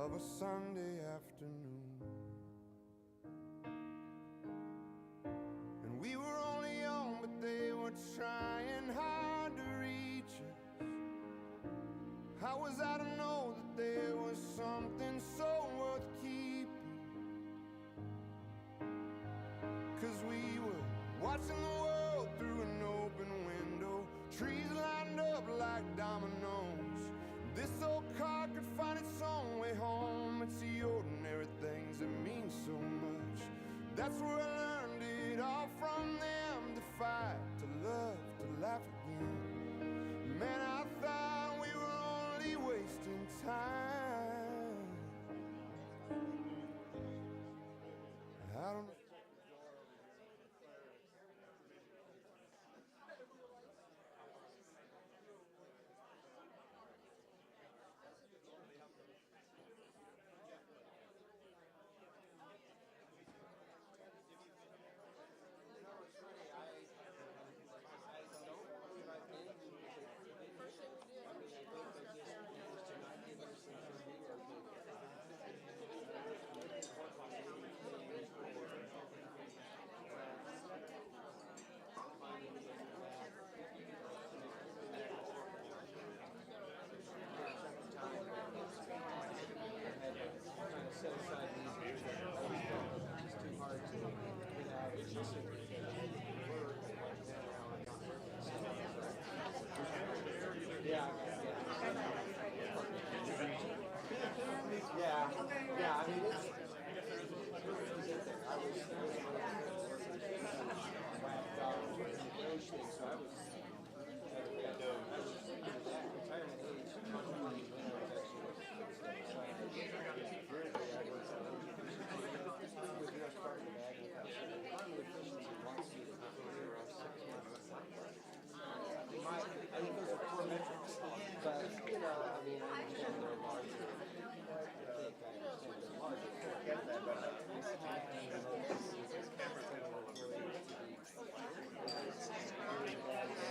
of a Sunday afternoon. And we were only young, but they were trying hard to reach us. How was I to know that there was something so worth keeping? 'Cause we were watching the world through an open window, trees lined up like dominoes. This old car could find its own way home. It's the ordinary things that mean so much. That's where I learned it all from them. To fight, to love, to laugh again. Man, I thought we were only wasting time. I don't know. Set aside these years that it's just too hard to get out. It's just a word yeah. I mean, it's I was whacked out those things, so I was at that retirement age. I think those are core metrics, but you know, I mean, I understand they're larger. I understand they're larger. But I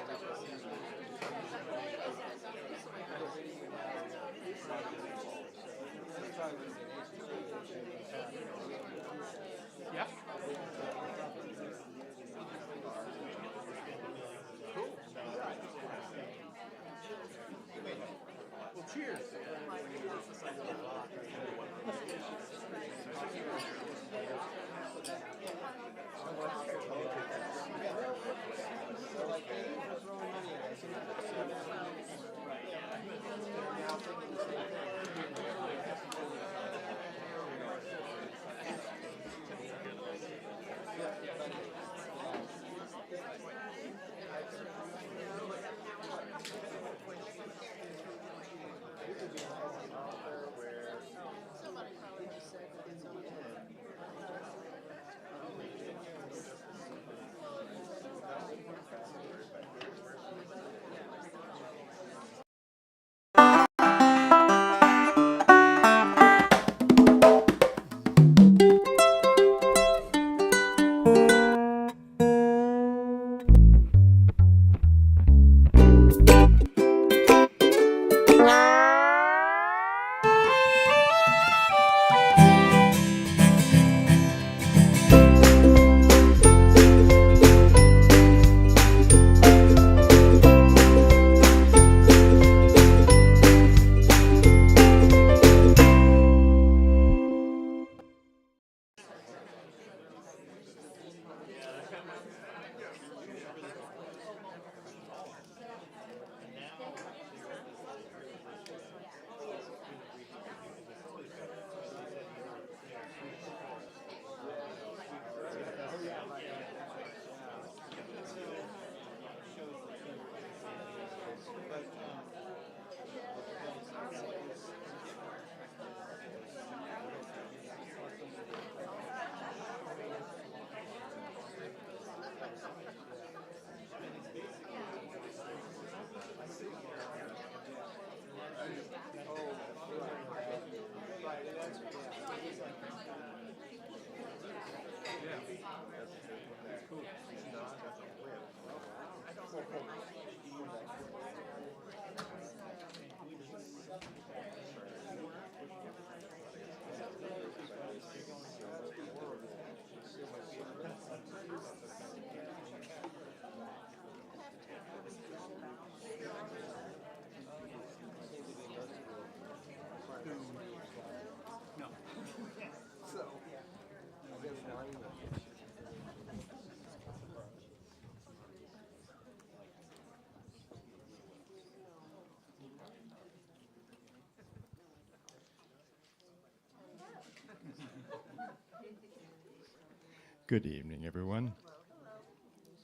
Good evening, everyone.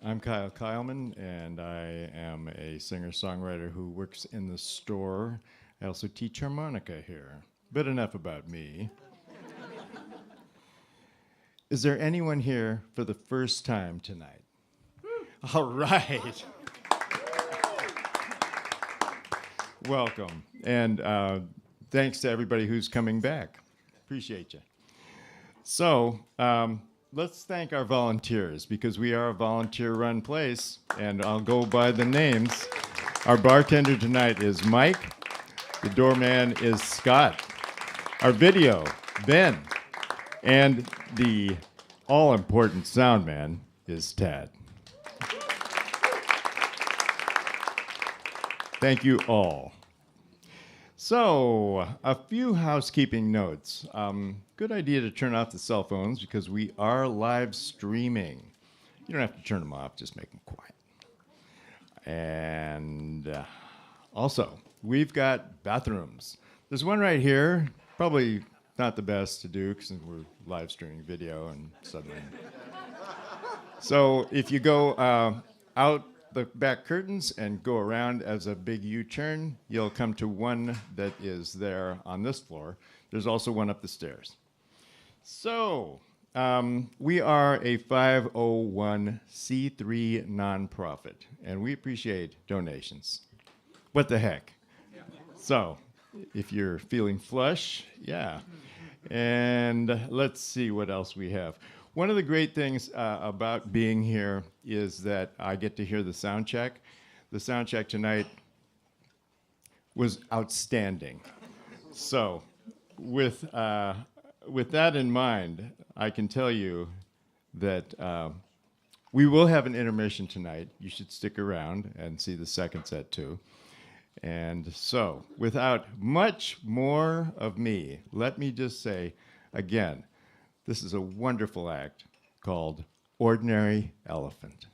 I'm Kyle Kyleman, and I am a singer-songwriter who works in the store. I also teach harmonica here. But enough about me. Is there anyone here for the first time tonight? All right. Welcome. And thanks to everybody who's coming back. Appreciate you. So, let's thank our volunteers, because we are a volunteer-run place, and I'll go by the names. Our bartender tonight is Mike. The doorman is Scott. Our video, Ben. And the all-important sound man is Tad. Thank you all. So, a few housekeeping notes. Good idea to turn off the cell phones because we are live streaming. You don't have to turn them off, just make them quiet. And also, we've got bathrooms. There's one right here, probably not the best to do because we're live streaming video and suddenly. So if you go out the back curtains and go around as a big U-turn, you'll come to one that is there on this floor. There's also one up the stairs. So we are a 501c3 nonprofit, and we appreciate donations. What the heck? Yeah. So if you're feeling flush, yeah. And let's see what else we have. One of the great things about being here is that I get to hear the sound check. The sound check tonight was outstanding. So with that in mind, I can tell you that we will have an intermission tonight. You should stick around and see the second set too. And so, without much more of me, let me just say again, this is a wonderful act called Ordinary Elephant.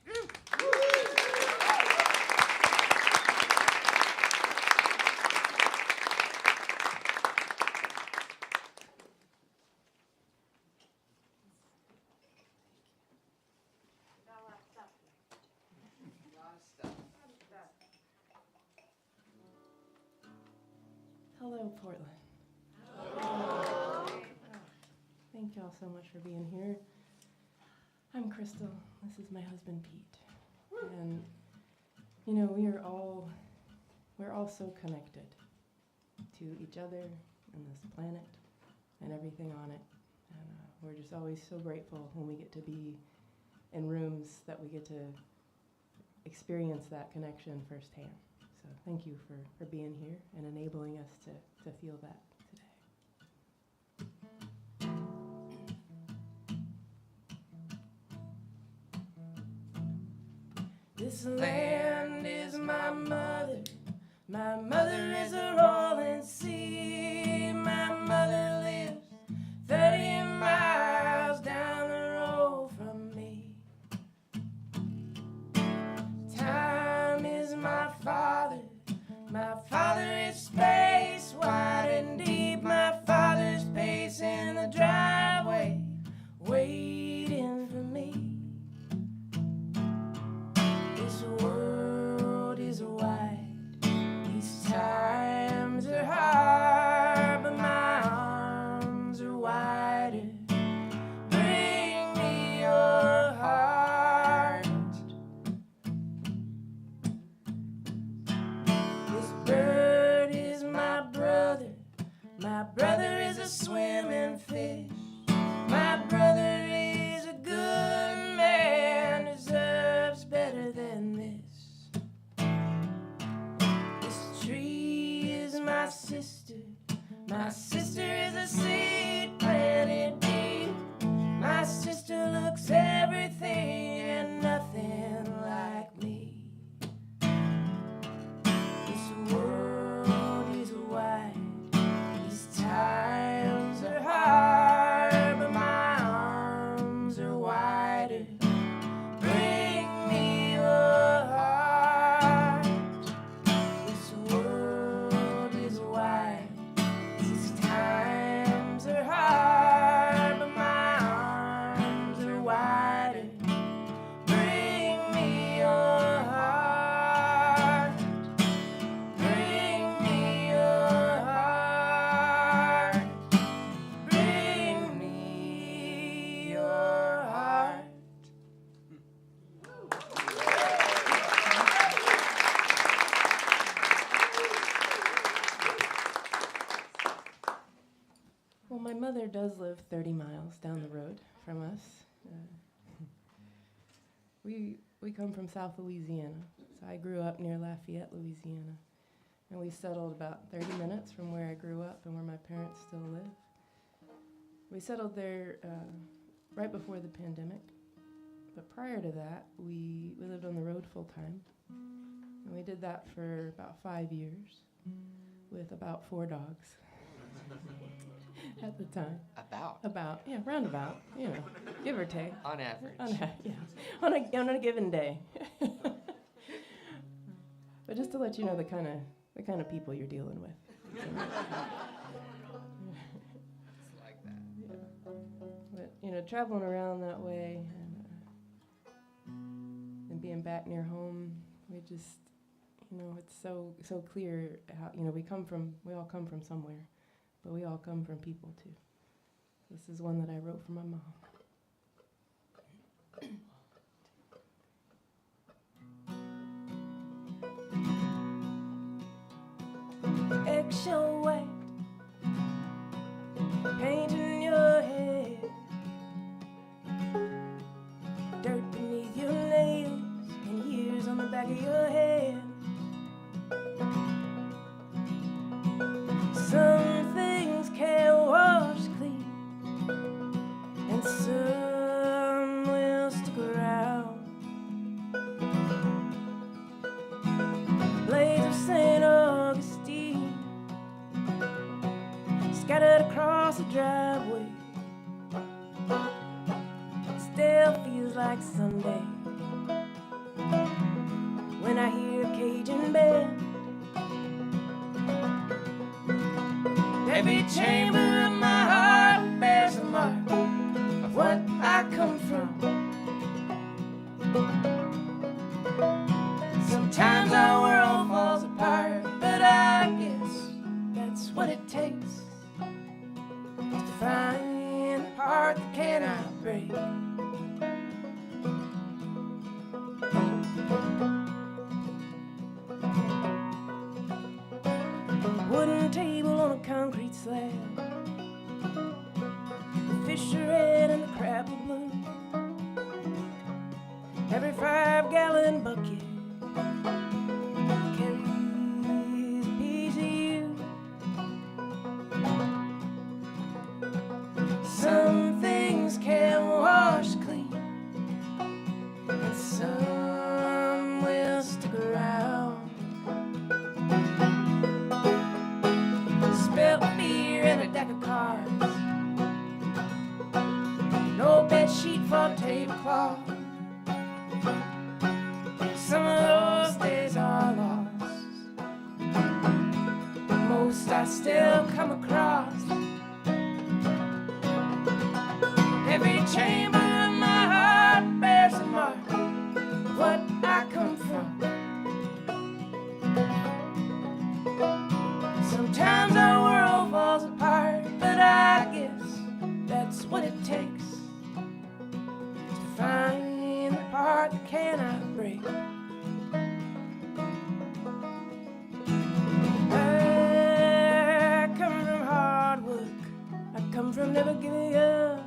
Hello, Portland. Thank y'all so much for being here. I'm Crystal. This is my husband, Pete. And, you know, we're all so connected to each other and this planet and everything on it. And we're just always so grateful when we get to be in rooms that we get to experience that connection firsthand. So thank you for being here and enabling us to feel that today. This land is my mother is a rolling sea. My mother lives 30 miles down the road from me. Time is my father is space wide and deep. My father's pacing the driveway, waiting for me. This world is wide, these times are hard, but my arms are wider. Bring me your heart. This bird is my brother is a swimming fish. My brother is a good man, deserves better than this. This tree is my sister is a seed planted deep. My sister looks everything and nothing like me. This world is wide, these times are hard. Well, my mother does live 30 miles down the road from us. We come from South Louisiana, so I grew up near Lafayette, Louisiana. And we settled about 30 minutes from where I grew up and where my parents still live. We settled there right before the pandemic. But prior to that, we lived on the road full time. And we did that for about 5 years with about 4 dogs at the time. About, yeah, roundabout, you know, give or take. On average. Yeah, on a given day. But just to let you know the kind of people you're dealing with. It's like that. Yeah. But you know, traveling around that way and being back near home, we just, you know, it's so clear how, you know, we all come from somewhere, but we all come from people too. This is one that I wrote for my mom. Eggshell white, painting your head, dirt beneath your nails, and years on the back of your head. Some things can't wash clean, and some will stick around. Blades of St. Augustine scattered across the driveway. Still feels like Sunday when I hear a Cajun band. Every chamber of my heart bears a mark of what I come from. Sometimes our world falls apart, but I guess that's what it takes to find the part that cannot break. Wooden table on a concrete slab, the fish are red and the crab are blue. Every 5-gallon bucket carries a piece of you. Some things can't wash clean, and some will stick around. Spilled beer and a deck of cards, no bed sheet for tablecloth. Some of those days are lost, most I still come across. Every chamber of my heart bears a mark of what I come from. Sometimes our world falls apart, but I guess that's what it takes to find the part that cannot break. I come from hard work, I come from never giving up,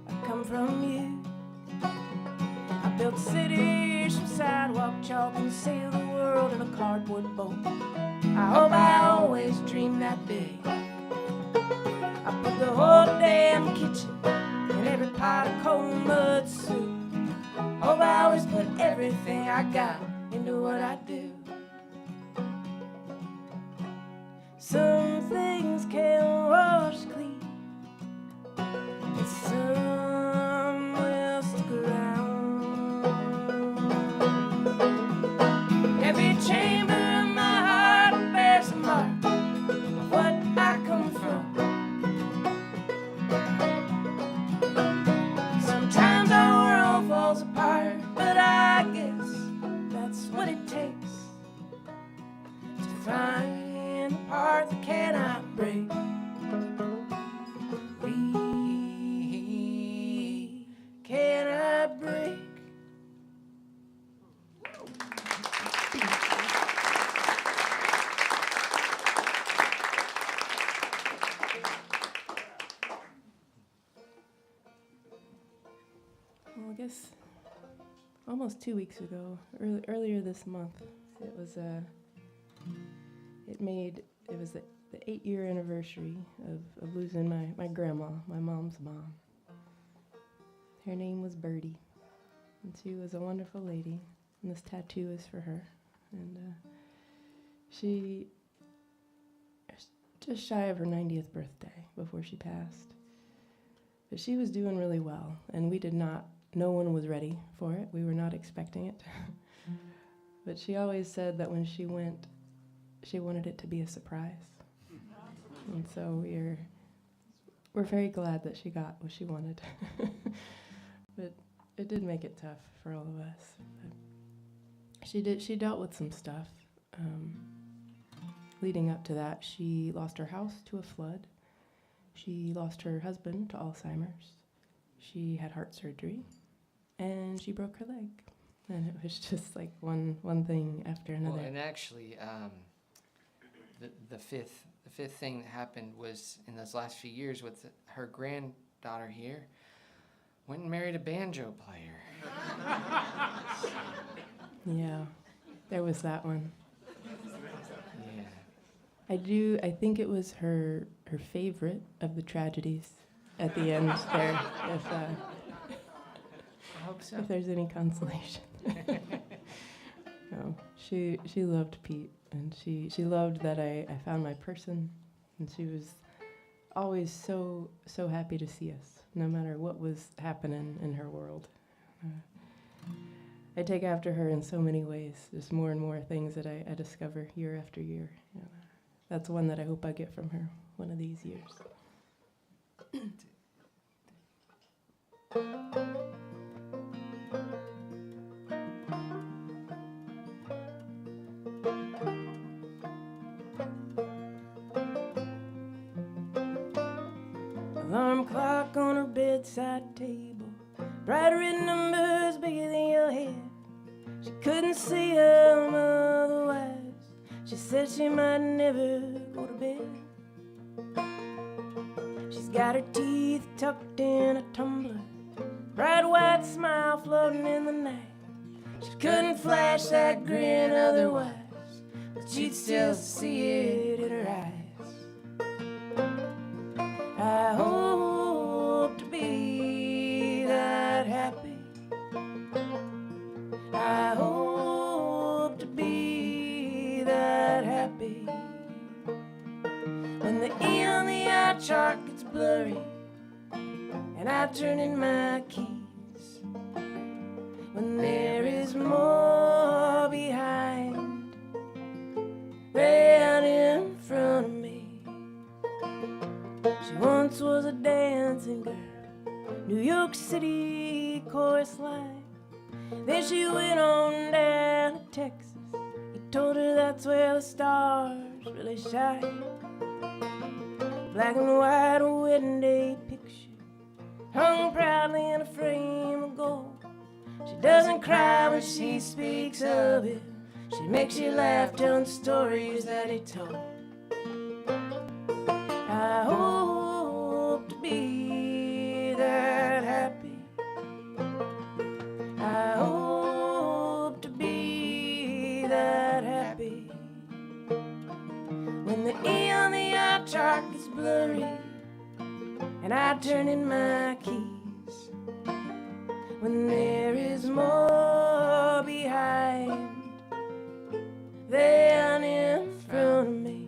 I come from you. I built cities from sidewalk chalk and sailed the world in a cardboard boat. I hope I always dream that big. I put the whole damn kitchen in every pot of cold mud soup. Hope I always put everything I got into what I do. Some things can't wash clean, and some will stick around. Every chamber of my heart bears a mark of what I come from. Sometimes our world falls apart, but I guess that's what it takes guess almost 2 weeks ago, earlier this month, it was the 8-year anniversary of losing my grandma, my mom's mom. Her name was Birdie, and she was a wonderful lady, and this tattoo is for her. And she was just shy of her 90th birthday before she passed. But she was doing really well, and no one was ready for it. We were not expecting it. But she always said that when she went, she wanted it to be a surprise. And so we're very glad that she got what she wanted. But it did make it tough for all of us. But she dealt with some stuff. Leading up to that, she lost her house to a flood. She lost her husband to Alzheimer's. She had heart surgery, and she broke her leg. And it was just like one thing after another. Well, and actually, the fifth thing that happened was in those last few years with her granddaughter here, went and married a banjo player. Yeah, there was that one. Yeah. I think it was her favorite of the tragedies at the end there, I hope so. if there's any consolation. No, she loved Pete, and she loved that I found my person, and she was always so happy to see us, no matter what was happening in her world. I take after her in so many ways. There's more and more things that I discover year after year. That's one that I hope I get from her one of these years. Alarm clock on her bedside table, bright red numbers bigger than your head. She couldn't see them otherwise. She said she might never go to bed. She's got her teeth tucked in a tumbler, bright white smile floating in the night. She couldn't flash that grin otherwise, but you'd still see it in her eyes. I hope to be that happy. I hope to be that happy. When the E on the eye chart gets blurry and I turn in my keys, when there is more behind than in front of me. She once was a dancing girl, New York City chorus line. Then she went on down to Texas. He told her that's where the stars really shine. Black and white wedding day picture hung proudly in a frame of gold. She doesn't cry when she speaks of it. She makes you laugh telling stories that he told. I hope to be that happy. I hope to be that happy. When the E on the eye chart gets blurry and I turn in my keys, when there is more behind than in front of me.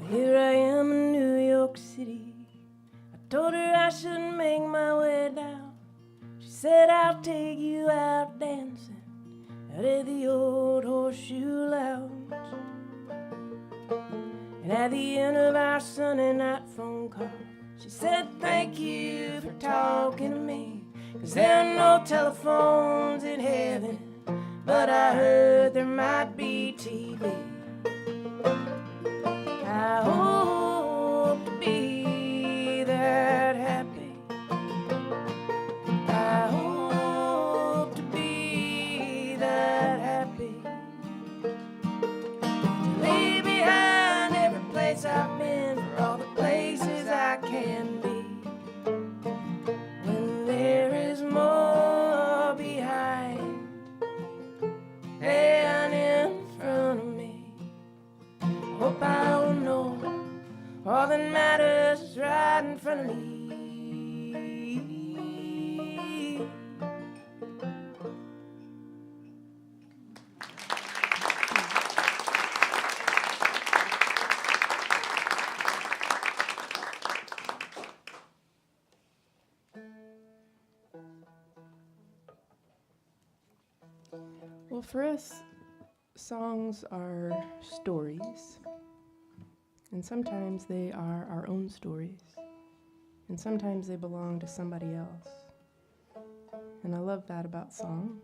Here I am in New York City. I told her I shouldn't make my way down. She said I'll take you out dancing out at the old Horseshoe Lounge. And at the end of our Sunday night phone call, she said thank you for talking to me, 'cause there are no telephones in heaven but I heard there might be TV. I hope to be that happy. I hope to be that happy. Leave behind every place I've been for all the places I can be. When there is more behind than in front of me, hope I'll know all that matters is right in front of me. Well, for us, songs are stories. And sometimes they are our own stories. And sometimes they belong to somebody else. And I love that about song,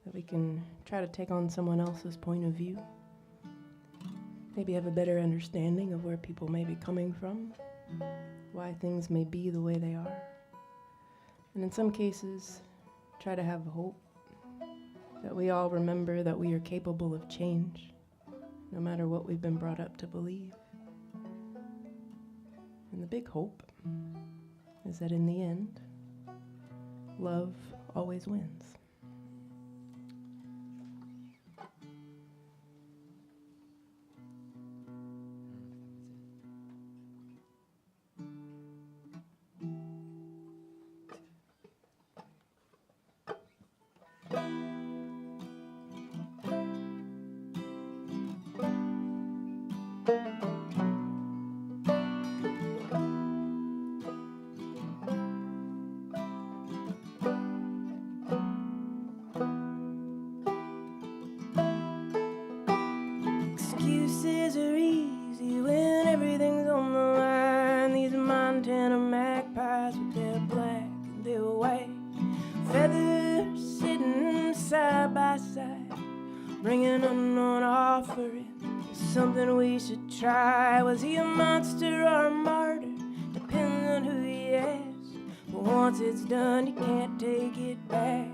that we can try to take on someone else's point of view. Maybe have a better understanding of where people may be coming from, why things may be the way they are. And in some cases, try to have hope, that we all remember that we are capable of change, no matter what we've been brought up to believe. And the big hope is that in the end, love always wins. Excuses are easy when everything's on the line. These Montana magpies with their black and their white feathers sitting side by side, bringing unknown offering. Something we should try. Was he a monster or a martyr? Depends on who he asks. But once it's done, you can't take it back.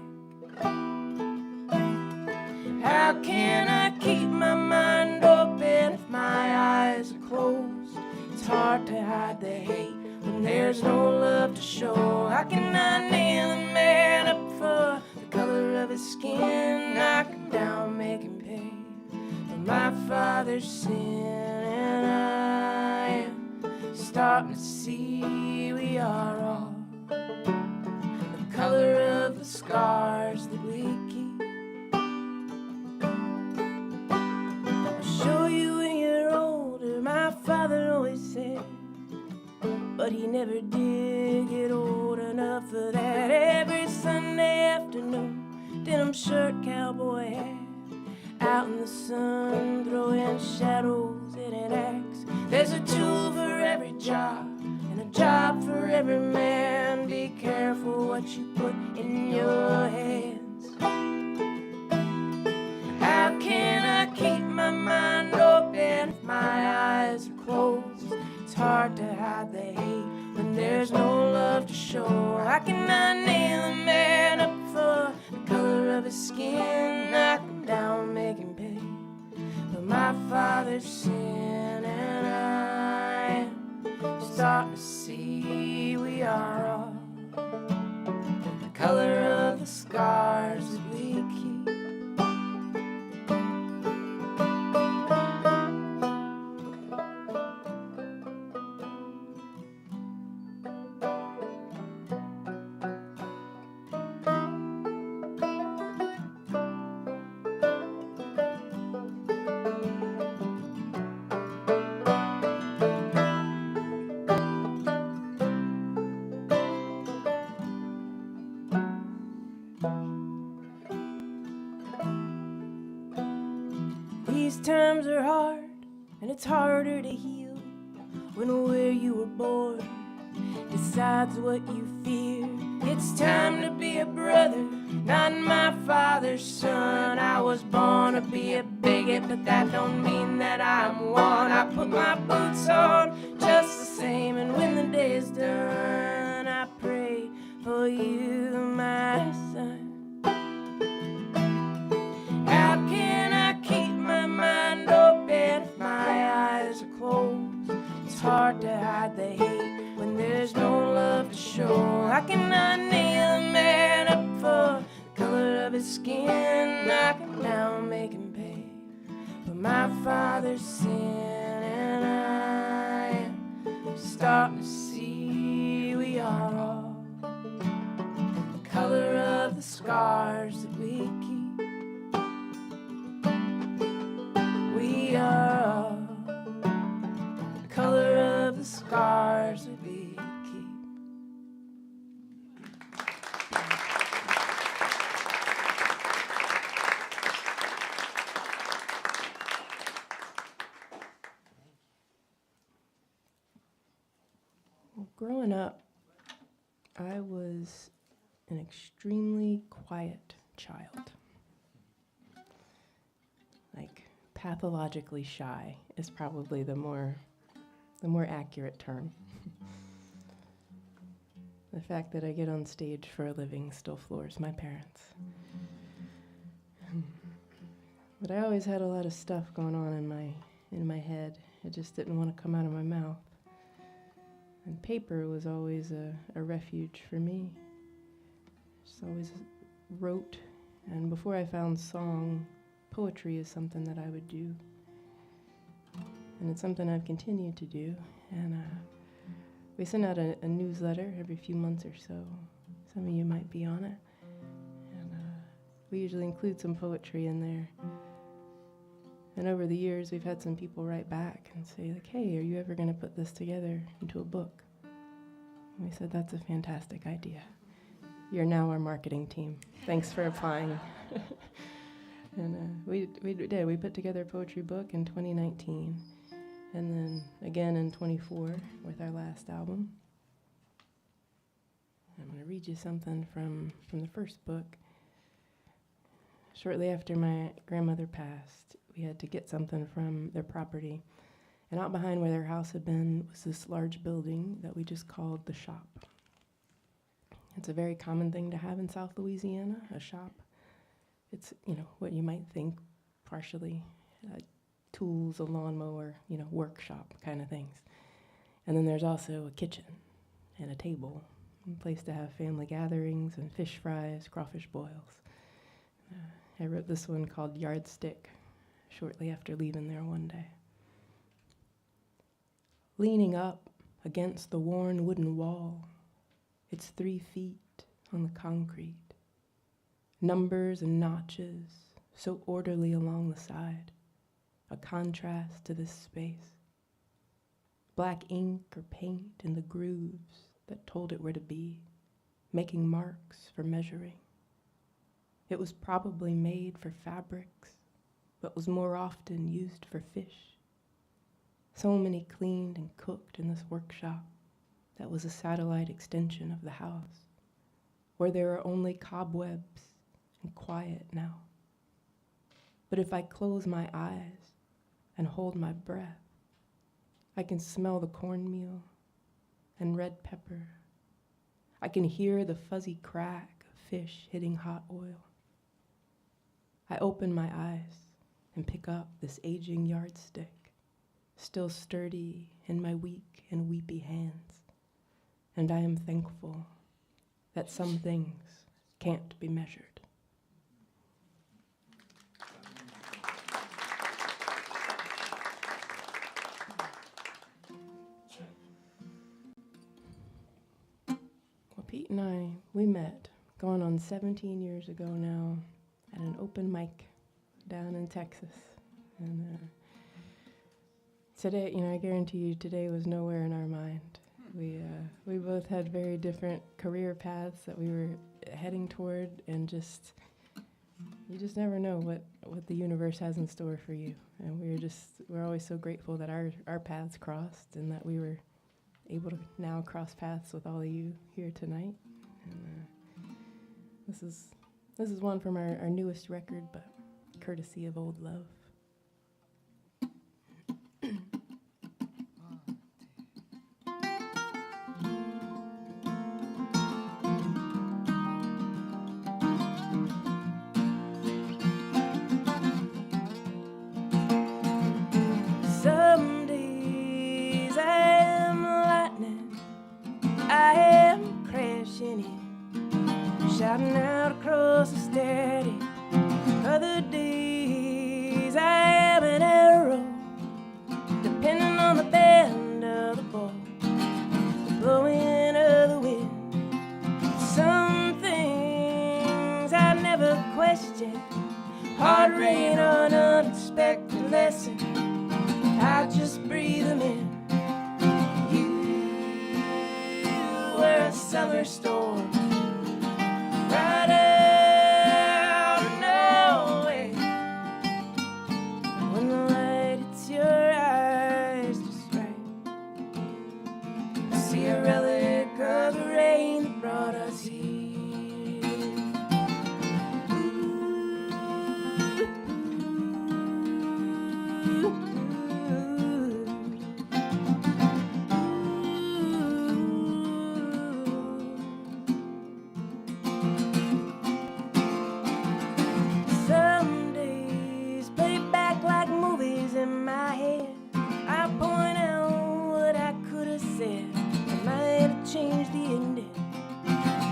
How can I keep my mind open if my eyes are closed? It's hard to hide the hate when there's no love to show. How can I nail a man up for the color of his skin? Knock him down, make him pay for my father's sin. And I am starting to see we are all the color of the scars that we keep. Show you when you're older, my father always said, but he never did get old enough for that. Every Sunday afternoon, denim shirt, cowboy hat, out in the sun, throwing shadows in an axe. There's a tool for every job, and a job for every man. Be careful what you put in your hands. How can I keep my mind open if my eyes are closed? It's hard to hide the hate when there's no love to show. How can I nail a man up for the color of his skin? Knock him down, make him pay for my father's sin. And I am starting to see we are all the color of the scars that we keep. These times are hard, and it's harder to heal when where you were born decides what you fear. It's time to be a brother, not my father's son. was born to be a bigot, but that don't mean that I'm one. I put my boots on just the same, and when the day is done, I pray for you, my son. How can I keep my mind open if my eyes are closed? It's hard to hide the hate when there's no love to show. I cannot nail a man up for the color of his skin. I can now make him pay for my father's sin. And I am starting to see we are all the color of the scars that we keep. We are all the color of the scars that we keep. Well, growing up, I was an extremely quiet child. Like, pathologically shy is probably the more accurate term. The fact that I get on stage for a living still floors my parents. But I always had a lot of stuff going on in my head. It just didn't want to come out of my mouth. And paper was always a refuge for me. Just always wrote, and before I found song, poetry is something that I would do. And it's something I've continued to do. And we send out a newsletter every few months or so. Some of you might be on it. And we usually include some poetry in there. And over the years, we've had some people write back and say, like, hey, are you ever going to put this together into a book? And we said, that's a fantastic idea. You're now our marketing team. Thanks for applying. And we did. We put together a poetry book in 2019. And then again in 24 with our last album. I'm going to read you something from the first book. Shortly after my grandmother passed, we had to get something from their property. And out behind where their house had been was this large building that we just called the shop. It's a very common thing to have in South Louisiana, a shop. It's, what you might think partially, tools, a lawnmower, workshop kind of things. And then there's also a kitchen and a table, a place to have family gatherings and fish fries, crawfish boils. I wrote this one called Yardstick shortly after leaving there one day. Leaning up against the worn wooden wall, it's 3 feet on the concrete. Numbers and notches so orderly along the side, a contrast to this space. Black ink or paint in the grooves that told it where to be, making marks for measuring. It was probably made for fabrics, but was more often used for fish. So many cleaned and cooked in this workshop that was a satellite extension of the house, where there are only cobwebs and quiet now. But if I close my eyes and hold my breath, I can smell the cornmeal and red pepper. I can hear the fuzzy crack of fish hitting hot oil. I open my eyes and pick up this aging yardstick, still sturdy in my weak and weepy hands. And I am thankful that some things can't be measured. Well, Pete and I, we met going on 17 years ago now at an open mic down in Texas. And today, I guarantee you today was nowhere in our mind. We both had very different career paths that we were heading toward, and you just never know what the universe has in store for you. And we're always so grateful that our paths crossed and that we were able to now cross paths with all of you here tonight. And this is one from our newest record, but courtesy of old love. Some days I am lightning, I am crashing in, shouting out across the stadium. Other days I am an arrow, depending on the bend of the bow, the blowing of the wind. Some things I never question, hard rain or an unexpected lesson, I just breathe them in. You were a summer storm, right out of nowhere. When the light hits your eyes just right, I see a relic of the rain that brought us here. Some days play back like movies in my head. I point out what I could have said, I might have changed the ending.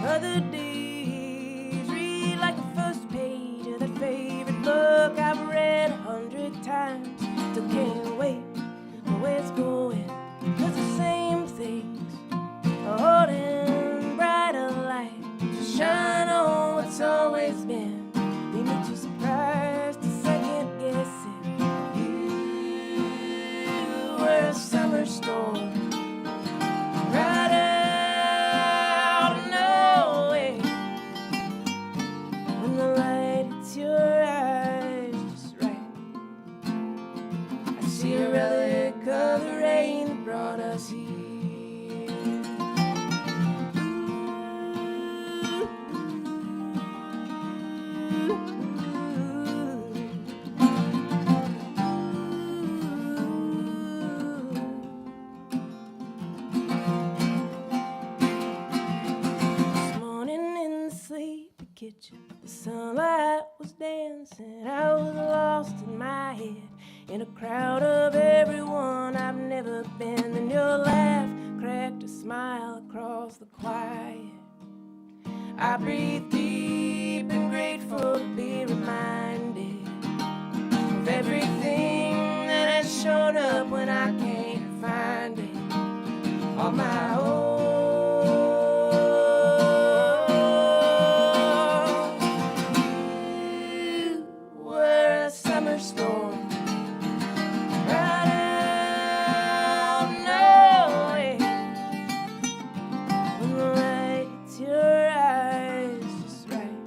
Other days read like the first page of that favorite book I've read 100 times. Still can't wait for where it's going, 'cause the same things are holding brighter light to shine on what's always been. Leave me too surprised to second guess it. You were a summer storm, right out of nowhere. When the light hits your eyes just right, I see a relic of the rain that brought us here. This morning in the sleepy kitchen, the sunlight was dancing. I was lost in my head, in a crowd of everyone I've never been. And your laugh cracked a smile across the quiet. I breathe deep and grateful to be reminded of everything that has shown up when I can't find it on my own. You were a summer storm, right out of nowhere. When the light hits your eyes just right,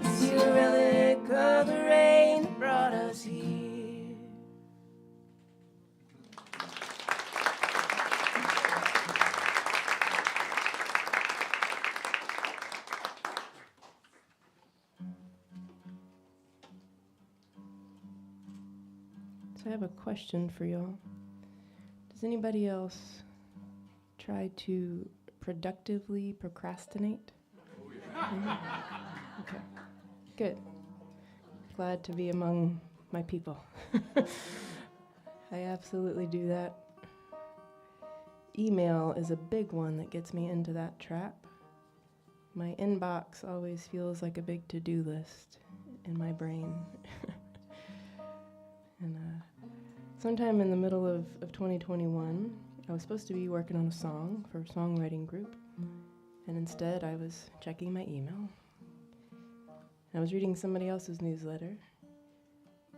I see a relic of the rain that brought us here. So I have a question for y'all. Does anybody else try to productively procrastinate? Mhm. Okay, good. Glad to be among my people. I absolutely do that. Email is a big one that gets me into that trap. My inbox always feels like a big to-do list in my brain. And sometime in the middle of 2021, I was supposed to be working on a song for a songwriting group, and instead I was checking my email. I was reading somebody else's newsletter,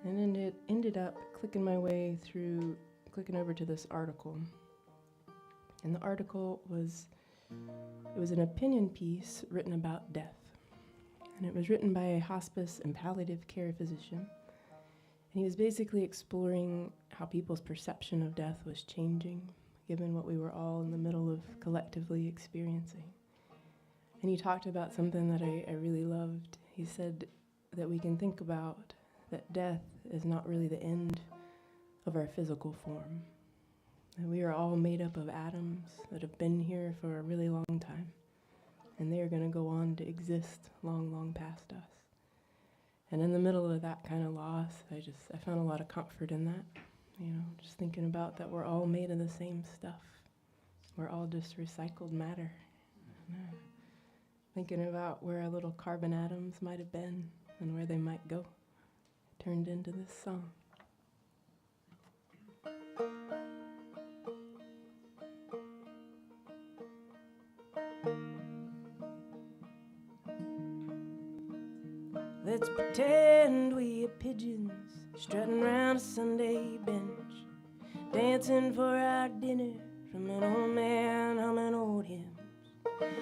and it ended up clicking over to this article. And the article was an opinion piece written about death. And it was written by a hospice and palliative care physician. And he was basically exploring how people's perception of death was changing, given what we were all in the middle of collectively experiencing. And he talked about something that I really loved. He said, that we can think about that death is not really the end of our physical form. And we are all made up of atoms that have been here for a really long time. And they are going to go on to exist long, long past us. And in the middle of that kind of loss, I found a lot of comfort in that. Just thinking about that we're all made of the same stuff. We're all just recycled matter. Thinking about where our little carbon atoms might have been and where they might go. Turned into this song. Let's pretend we are pigeons strutting round a Sunday bench, dancing for our dinner from an old man humming old hymns.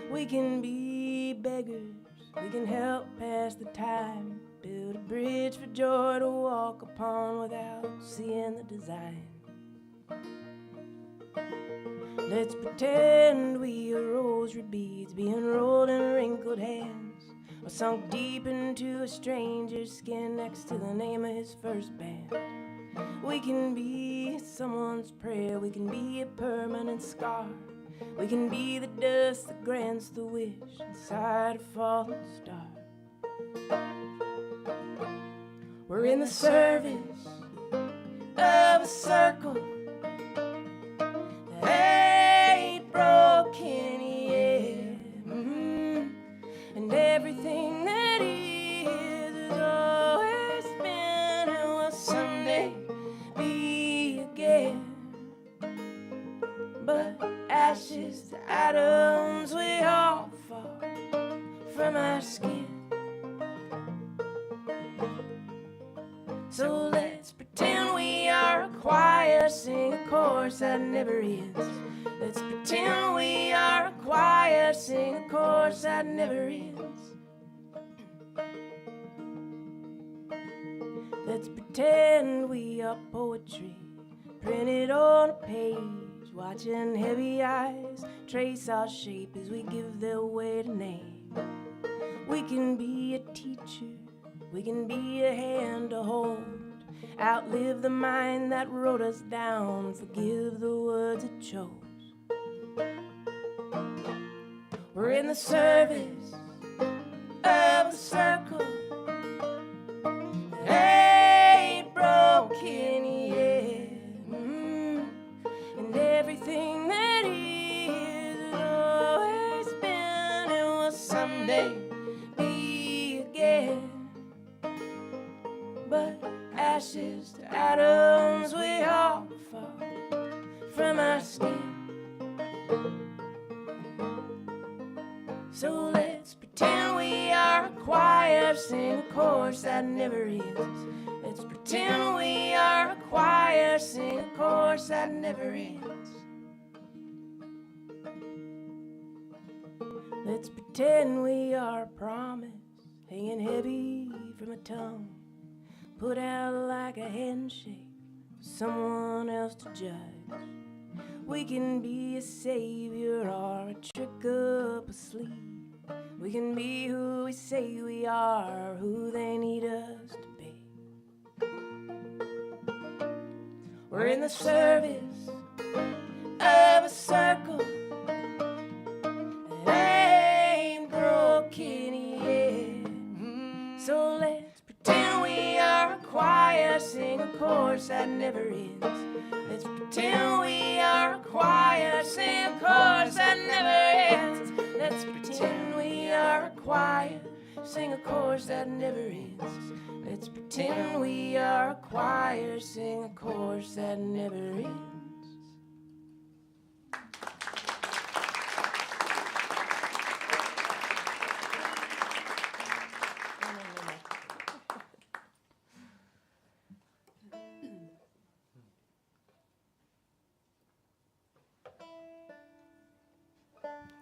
We can be beggars, we can help pass the time, build a bridge for joy to walk upon without seeing the design. Let's pretend we are rosary beads being rolled in wrinkled hands, or sunk deep into a stranger's skin next to the name of his first band. We can be someone's prayer, we can be a permanent scar, we can be the dust that grants the wish inside a fallen star. We're in the service of a circle that ain't broken yet. And everything that is has always been and will someday be again. But ashes to atoms, we all fall from our skin. So let's pretend we are a choir, sing a chorus that never ends. Let's pretend we are a choir, sing a chorus that never ends. Let's pretend we are poetry, printed on a page, watching heavy eyes trace our shape as we give their weight a name. We can be a teacher, we can be a hand to hold, outlive the mind that wrote us down, forgive the words it chose. We're in the service of a circle that ain't broken yet. And everything that is has always been and will someday be again. But ashes to atoms, we all fall from our skin. So let's pretend we are a choir, sing a chorus that never ends. Let's pretend we are a choir, sing a chorus that never ends. Let's pretend we are a promise, hanging heavy from a tongue, put out like a handshake for someone else to judge. We can be a savior or a trick up a sleeve. We can be who we say we are, who they need us to be. We're in the service of a circle that ain't broken yet. So let's pretend we are a choir, sing a chorus that never ends. Let's pretend we are a choir, sing a chorus that never ends. Let's pretend we are a choir, sing a chorus that never ends. Let's pretend we are a choir, sing a chorus that never ends.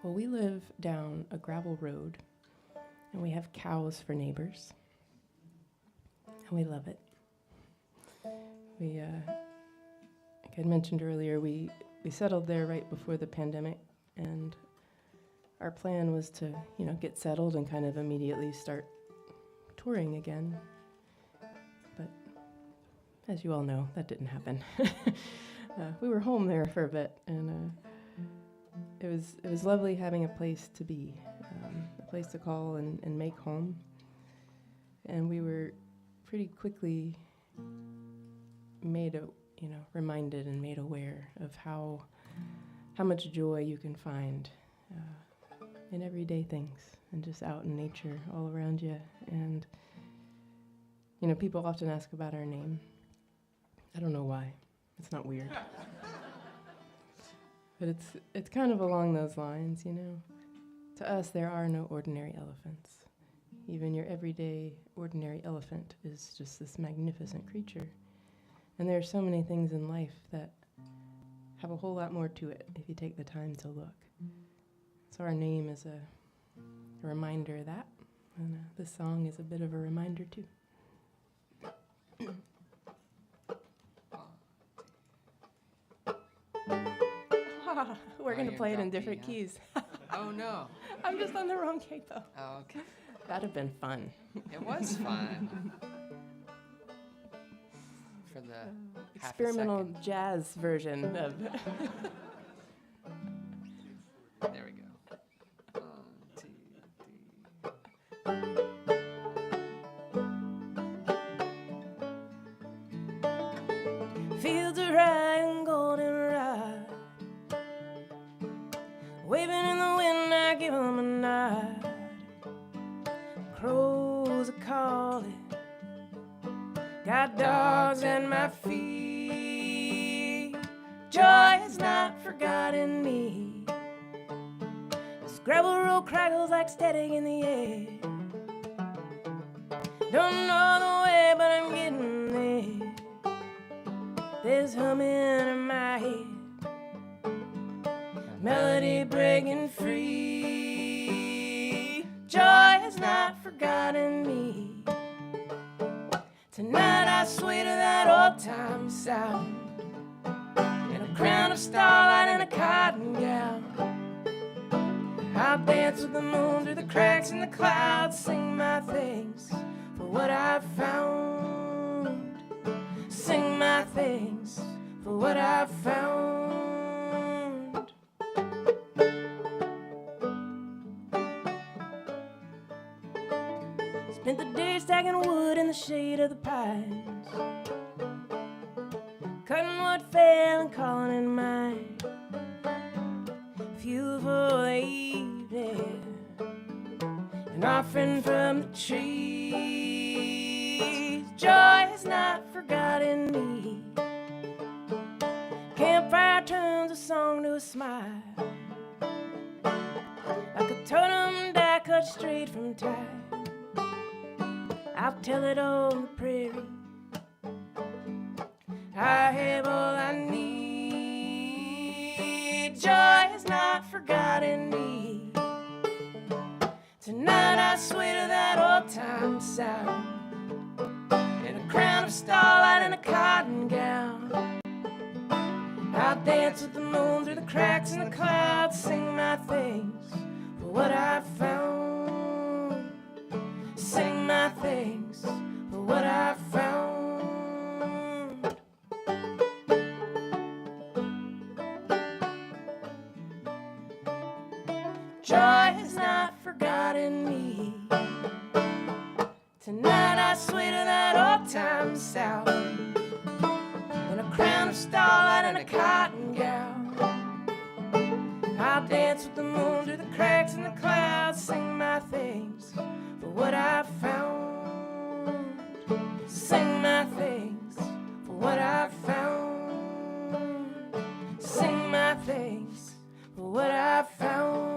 Well, we live down a gravel road, and we have cows for neighbors, and we love it. We, like I mentioned earlier, we settled there right before the pandemic, and our plan was to, get settled and kind of immediately start touring again. But as you all know, that didn't happen. We were home there for a bit, and it was lovely having a place to be, a place to call and make home. And we were pretty quickly reminded and made aware of how much joy you can find in everyday things and just out in nature all around you. And people often ask about our name. I don't know why. It's not weird. But it's kind of along those lines, To us, there are no ordinary elephants. Even your everyday ordinary elephant is just this magnificent creature. And there are so many things in life that have a whole lot more to it if you take the time to look. So our name is a reminder of that, and this song is a bit of a reminder too. We're going to play it in different keys. Oh, no. I'm just on the wrong key, though. Oh, okay. That'd have been fun. It was fun. For the experimental jazz version of... There we go. 1, 2, 3. Fields of rye and goldenrod, waving in the wind, I give 'em a nod. Crows are calling, got dogs at my feet. Joy has not forgotten me. This gravel road crackles like static in the air. Don't know the way, but I'm getting there. There's humming in my head, melody breaking free. Joy has not forgotten me. Tonight I sway to that old-time sound, in a crown of starlight and a cotton gown. I'll dance with the moon through the cracks in the clouds, sing my thanks for what I've found. Sing my thanks for what I've found. Spent the day stacking wood in the shade of the pines, cutting what fell and calling it mine. Fuel for the evening, an offering from the trees. Joy has not forgotten me. Campfire turns a song to a smile, like a totem die cut straight from time. I'll tell it on the prairie. I have all I need. Joy has not forgotten me. Tonight I sway to that old-time sound, in a crown of starlight and a cotton gown. I'll dance with the moon through the cracks in the clouds, sing my thanks for what I've found. Sing my thanks for what I've found. Joy has not forgotten me. Tonight I sway to that old-time sound, in a crown of starlight and a cotton gown. I'll dance with the moon through the cracks in the clouds, sing my thanks for what I've found. Sing my thanks for what I've found. Sing my thanks for what I've found.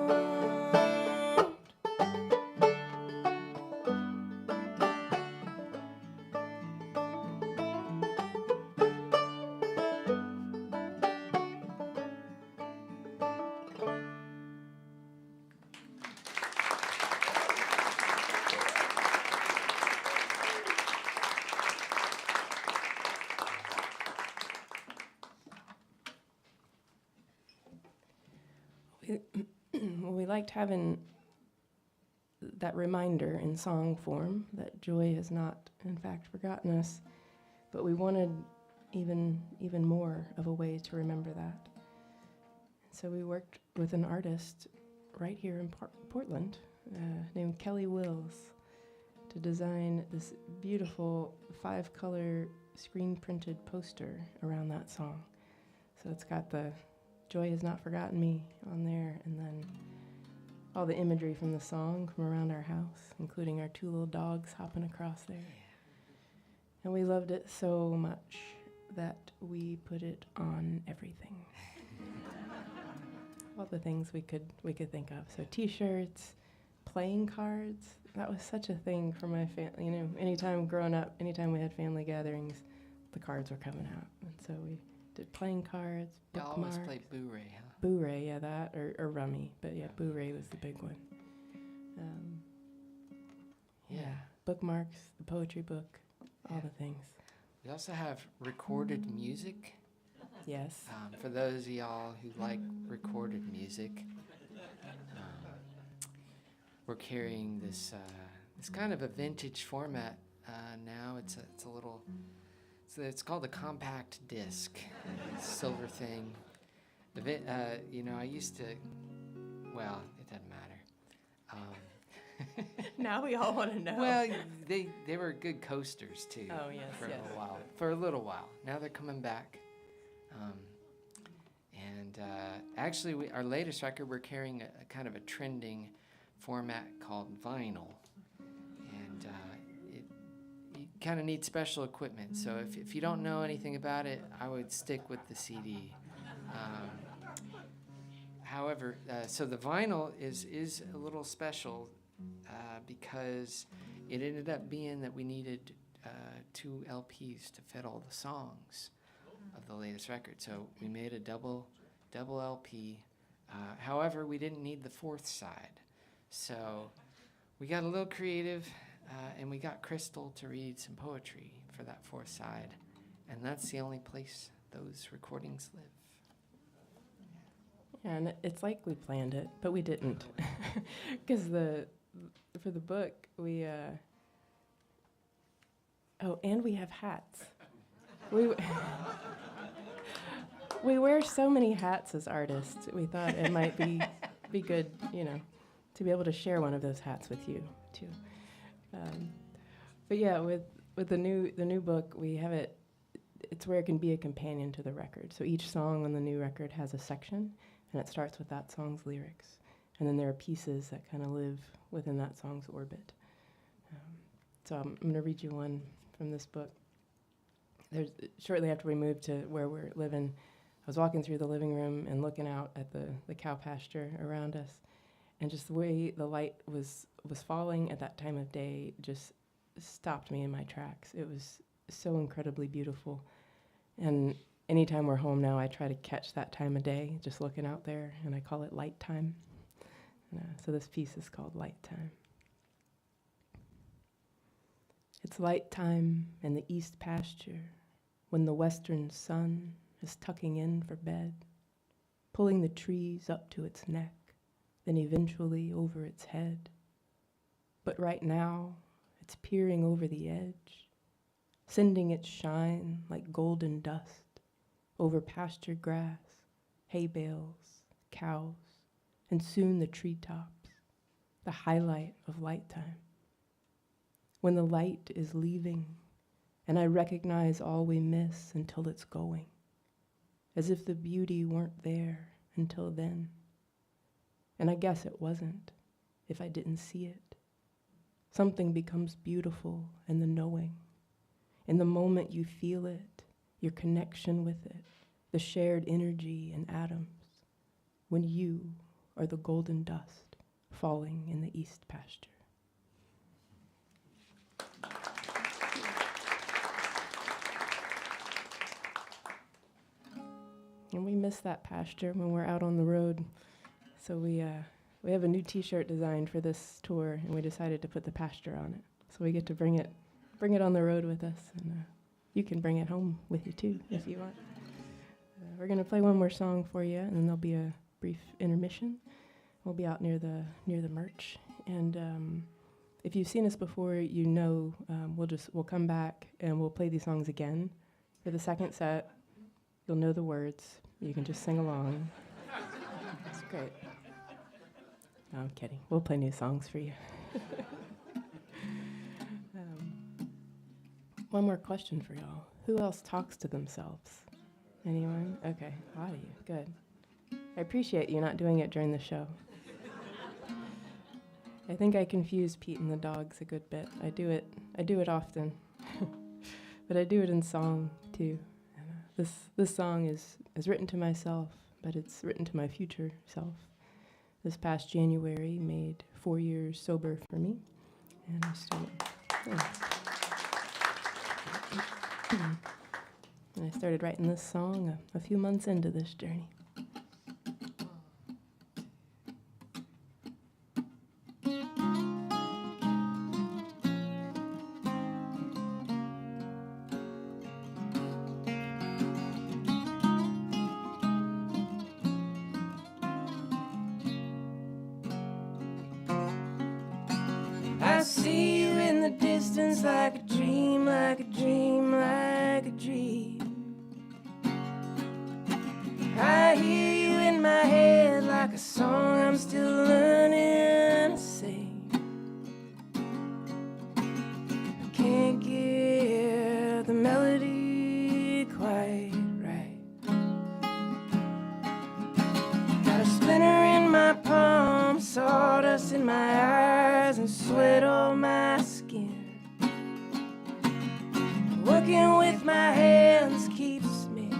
Well, we liked having that reminder in song form that joy has not, in fact, forgotten us, but we wanted even more of a way to remember that. So we worked with an artist right here in Portland named Kelly Wills to design this beautiful 5-color screen-printed poster around that song. So it's got the Joy Has Not Forgotten Me on there, and then all the imagery from the song from around our house, including our 2 little dogs hopping across there. And we loved it so much that we put it on everything. All the things we could think of. So T-shirts, playing cards. That was such a thing for my family. You know, anytime growing up, anytime we had family gatherings, the cards were coming out. And so we did playing cards, You bookmarks. always play Boo-Ray, huh? Boo-Ray, yeah, that, or Rummy. But yeah, Boo-Ray was the big one. Yeah, bookmarks, the poetry book, all the things. We also have recorded music. Yes. For those of y'all who like recorded music, we're carrying this kind of a vintage format now. It's a little. It's called a compact disc. Silver thing. I used to. Well, it doesn't matter. Now we all want to know. Well, they were good coasters too. Oh, yes, For yes. a little while. For a little while. Now they're coming back. Actually, our latest record, we're carrying a kind of a trending format called vinyl, and you kind of need special equipment. So if you don't know anything about it, I would stick with the CD. However, so the vinyl is a little special because it ended up being that we needed 2 LPs to fit all the songs of the latest record. So we made a double LP. However, we didn't need the 4th side. So we got a little creative, and we got Crystal to read some poetry for that 4th side. And that's the only place those recordings live. Yeah, and it's like we planned it, but we didn't. Because for the book, we... and we have hats. We wear so many hats as artists. We thought it might be good, to be able to share one of those hats with you too. But yeah, with the new book, we have it. It's where it can be a companion to the record. So each song on the new record has a section, and it starts with that song's lyrics, and then there are pieces that kind of live within that song's orbit. So I'm going to read you one from this book. Shortly after we moved to where we're living, I was walking through the living room and looking out at the cow pasture around us, and just the way the light was falling at that time of day just stopped me in my tracks. It was so incredibly beautiful. And anytime we're home now, I try to catch that time of day, just looking out there, and I call it light time. So this piece is called Light Time. It's light time in the east pasture when the western sun is tucking in for bed, pulling the trees up to its neck, then eventually over its head. But right now, it's peering over the edge, sending its shine like golden dust over pasture grass, hay bales, cows, and soon the treetops, the highlight of light time. When the light is leaving, and I recognize all we miss until it's going, as if the beauty weren't there until then. And I guess it wasn't, if I didn't see it. Something becomes beautiful in the knowing, in the moment you feel it, your connection with it, the shared energy and atoms, when you are the golden dust falling in the east pasture. And we miss that pasture when we're out on the road. So we have a new T-shirt designed for this tour, and we decided to put the pasture on it. So we get to bring it on the road with us, and you can bring it home with you too if you want. We're gonna play one more song for you, and then there'll be a brief intermission. We'll be out near the merch And if you've seen us before, you know we'll come back and we'll play these songs again. For the second set, you'll know the words. You can just sing along. It's great. No, I'm kidding. We'll play new songs for you. One more question for y'all. Who else talks to themselves? Anyone? Okay, a lot of you. Good. I appreciate you not doing it during the show. I think I confuse Pete and the dogs a good bit. I do it often. But I do it in song too. And, this song is written to myself, but it's written to my future self. This past January made 4 years sober for me. And I started writing this song a few months into this journey. I see you in the distance like a dream, like a dream, like a dream. I hear you in my head like a song I'm still learning to sing. I can't get the melody quite right. Got a splinter in my palm, sawdust in my eyes, and sweat on my skin. Working with my hands keeps me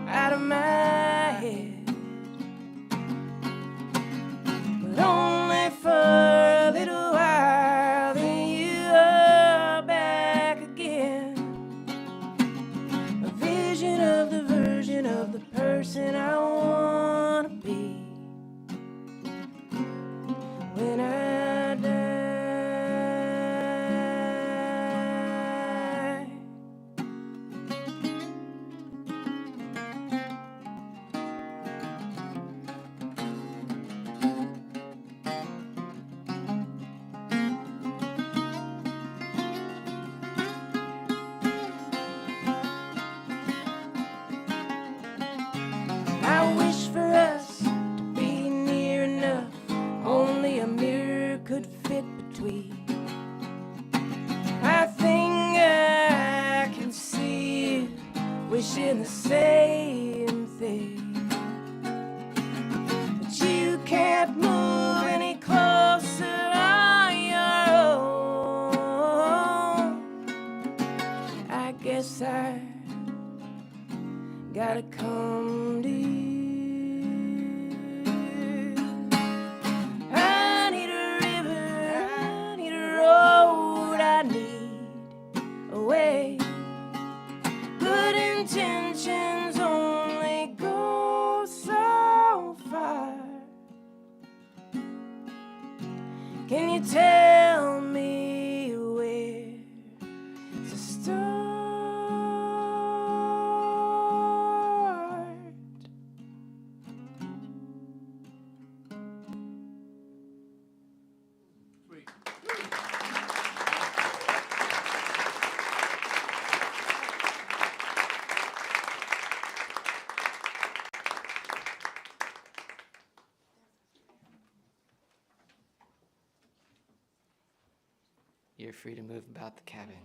out of my head, but only for a little while, then you are back again. A vision of the version of the person I wanna be when I die. I wish for us to be near enough, only a mirror could fit between. I think I can see you wishing the same thing, but you can't move any closer on your own. I guess I gotta come to you. I need a river, I need a road, I need a way. Good intentions only go so far. Can you tell me where to start? You're free to move about the cabin.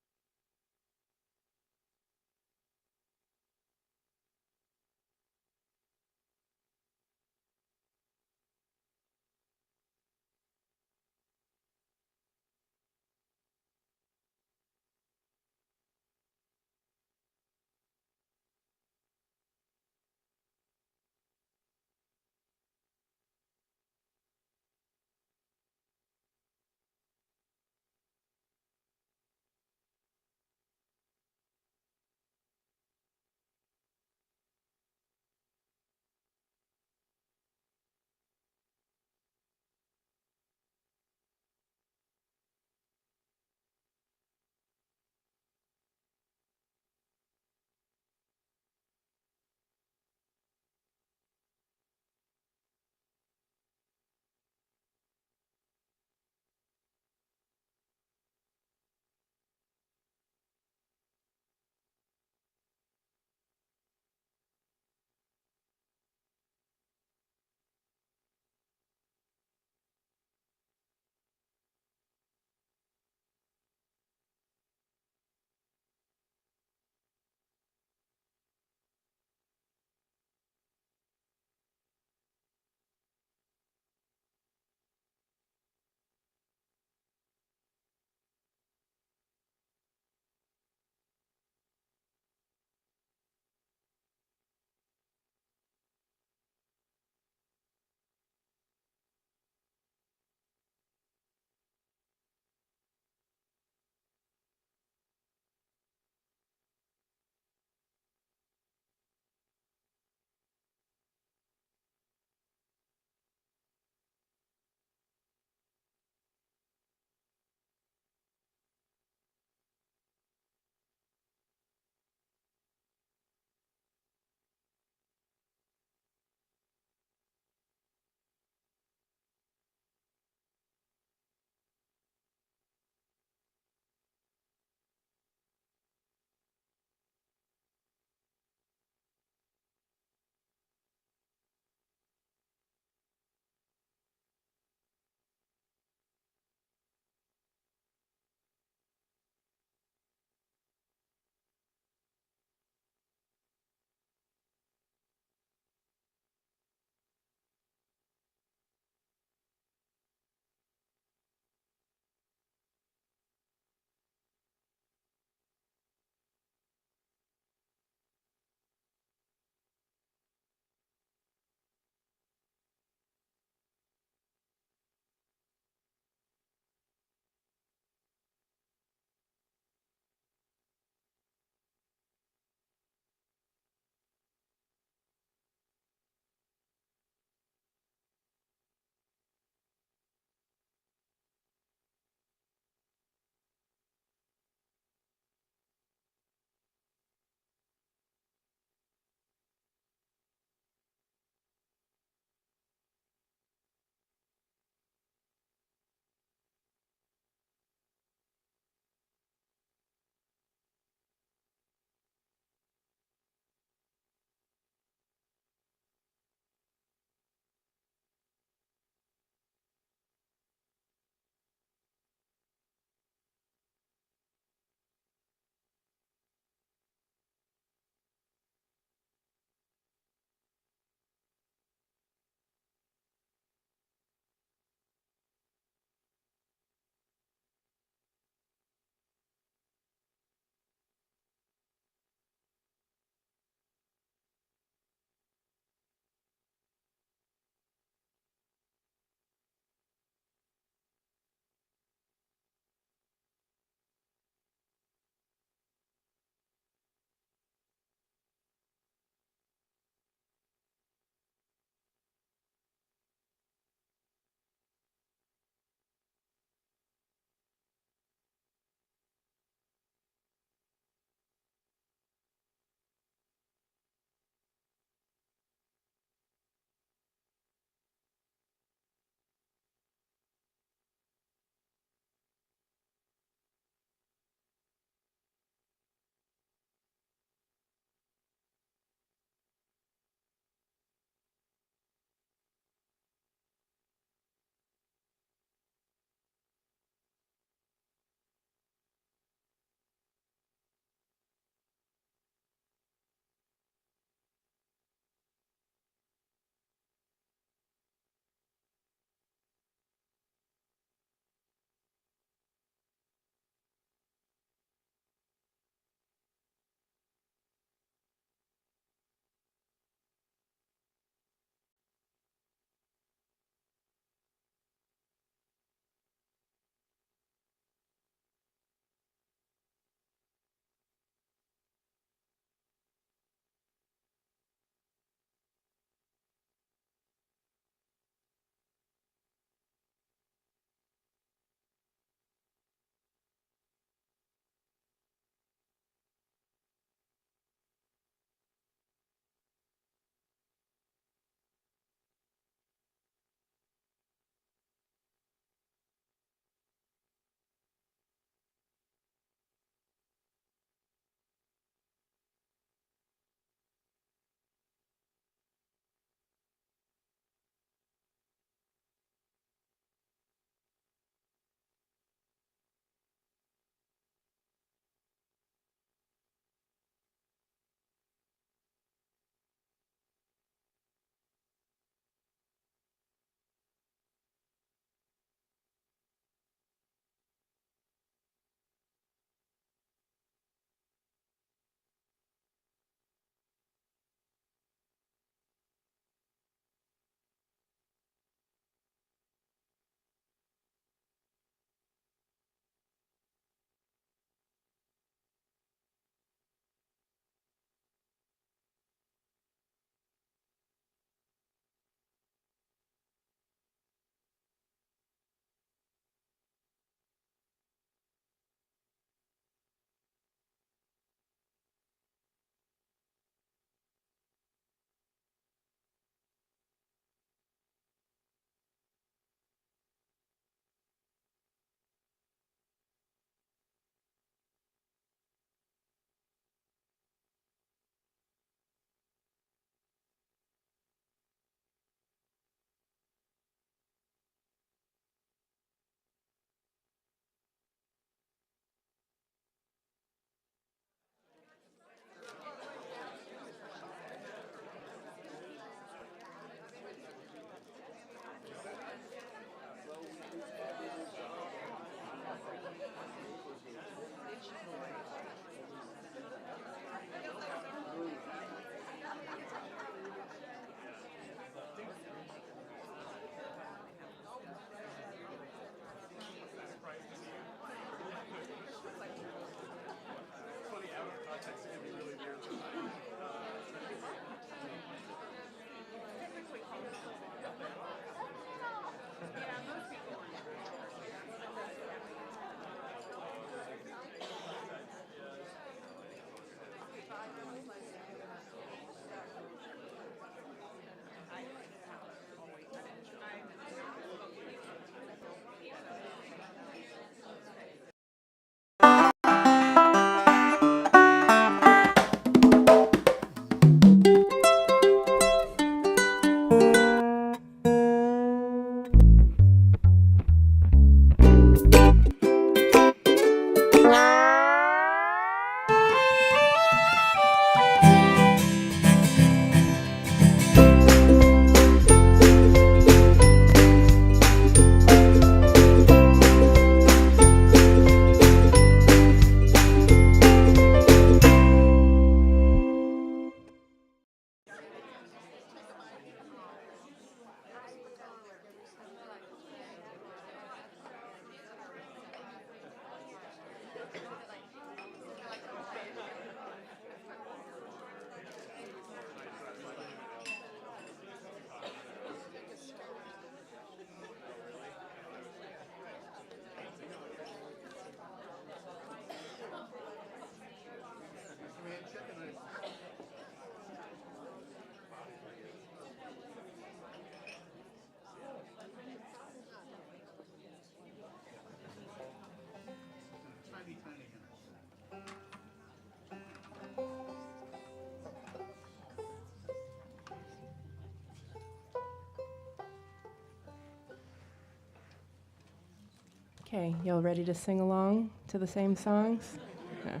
Okay, y'all ready to sing along to the same songs? No.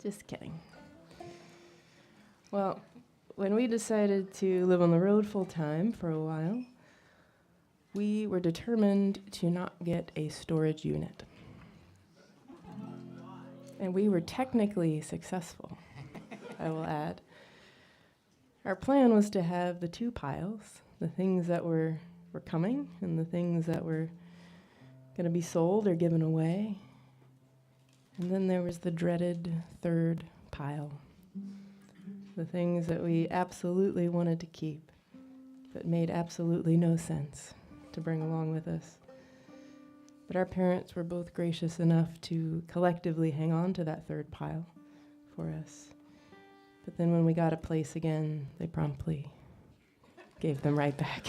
Just kidding. Well, when we decided to live on the road full time for a while, we were determined to not get a storage unit. And we were technically successful, I will add. Our plan was to have the two piles, the things that were coming and the things that were going to be sold or given away. And then there was the dreaded third pile, the things that we absolutely wanted to keep, but made absolutely no sense to bring along with us. But our parents were both gracious enough to collectively hang on to that third pile for us. But then when we got a place again, they promptly gave them right back.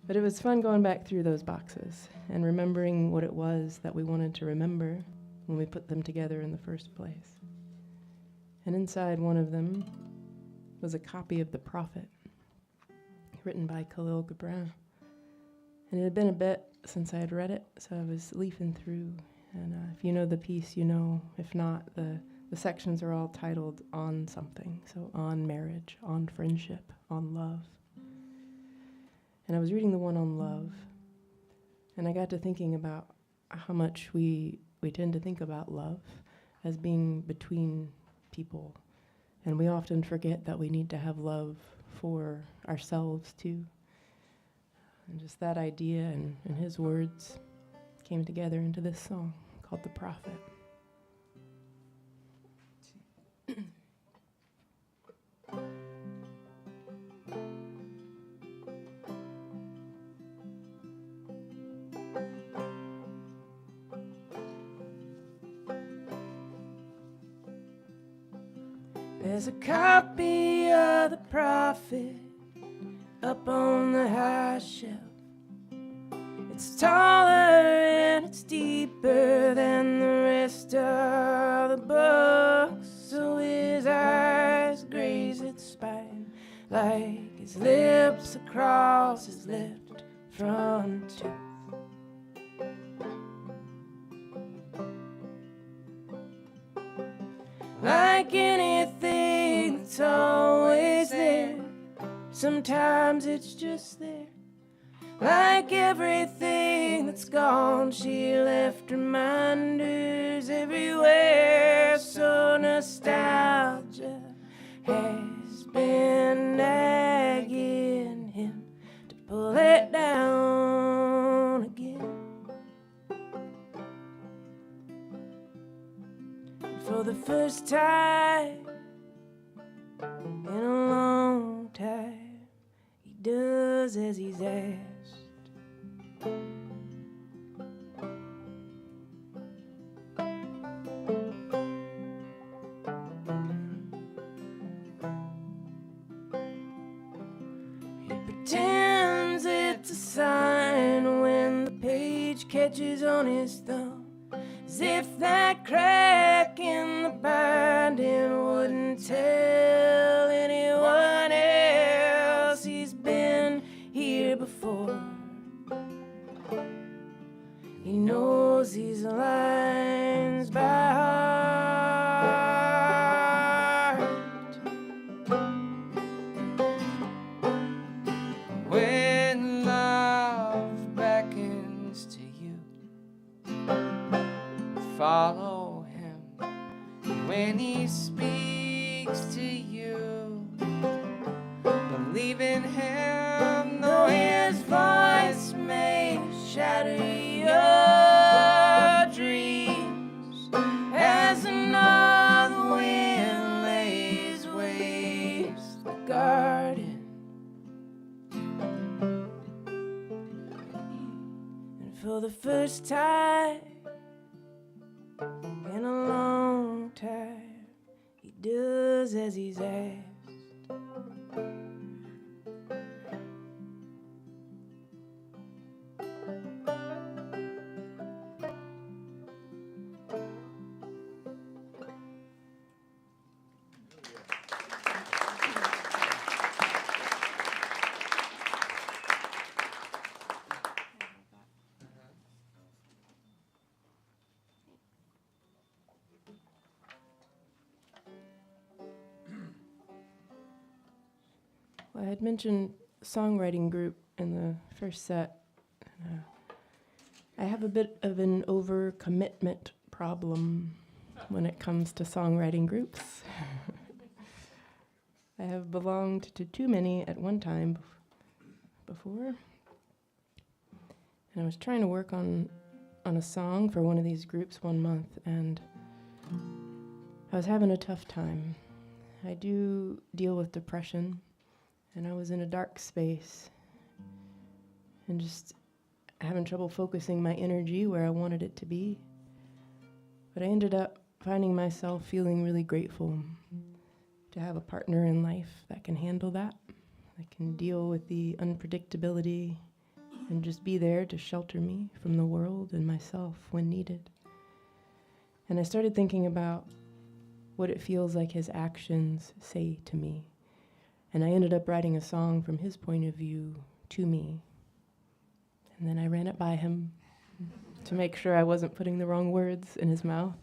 But it was fun going back through those boxes and remembering what it was that we wanted to remember when we put them together in the first place. And inside one of them was a copy of The Prophet, written by Khalil Gibran. And it had been a bit since I had read it, so I was leafing through. And if you know the piece, you know. If not, the sections are all titled on something. So on marriage, on friendship, on love. And I was reading the one on love, and I got to thinking about how much we tend to think about love as being between people. And we often forget that we need to have love for ourselves too. And just that idea and his words came together into this song called The Prophet. There's a copy of The Prophet up on the high shelf. It's taller and it's deeper than the rest of the books. So his eyes graze its spine like his lips across his left front tooth. Like anything that's always there, sometimes it's just there. Like everything that's gone, she left reminders everywhere. So nostalgia has been nagging him to pull it down again. For the first time in a long time, he does as he's asked. He pretends it's a sign when the page catches on his thumb, as if that crack in the binding wouldn't tell anyone else he's been here before. He knows these lines by heart. When love beckons to you, follow him. When he speaks to you, believe in him, though his voice may shatter your dreams. As another wind lays waste the garden, and for the first time in a long time, he does as he's asked. Well, I had mentioned songwriting group in the first set. I have a bit of an overcommitment problem when it comes to songwriting groups. I have belonged to too many at one time before. And I was trying to work on a song for one of these groups one month, and I was having a tough time. I do deal with depression, and I was in a dark space and just having trouble focusing my energy where I wanted it to be. But I ended up finding myself feeling really grateful to have a partner in life that can handle that, that can deal with the unpredictability and just be there to shelter me from the world and myself when needed. And I started thinking about what it feels like his actions say to me. And I ended up writing a song from his point of view to me. And then I ran it by him to make sure I wasn't putting the wrong words in his mouth.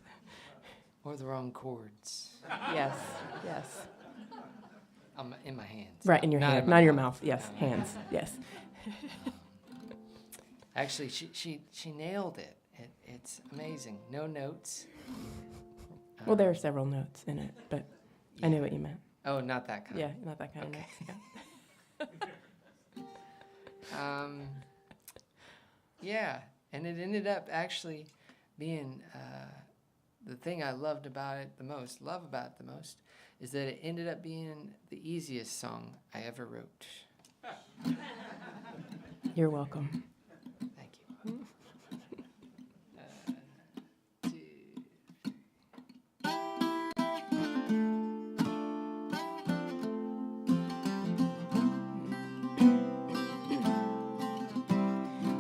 Or the wrong chords. Yes. In my hands. Right, in your Not hand, in my not in your mouth. mouth. Yes, Not in my hands. Yes. Actually, she nailed it. It's amazing. No notes. Well, there are several notes in it, but I knew Yeah. what you meant. Oh, not that kind. Yeah, not that kind Okay. of notes. Yeah. Yeah, and it ended up actually being the thing I loved about it the most, is that it ended up being the easiest song I ever wrote. You're welcome. Thank you. Two.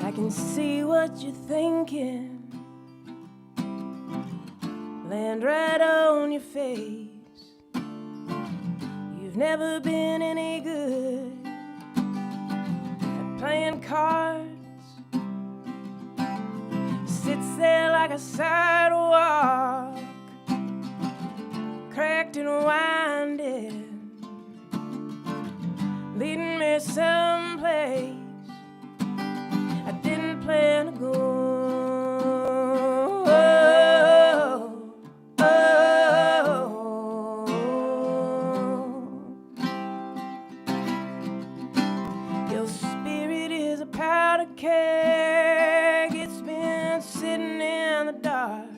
I can see what you're thinking. Land right on your face. You've never been any good at playing cards. Sits there like a sidewalk, cracked and winding, leading me someplace I didn't plan to go. Your spirit is a powder keg. It's been sitting in the dark.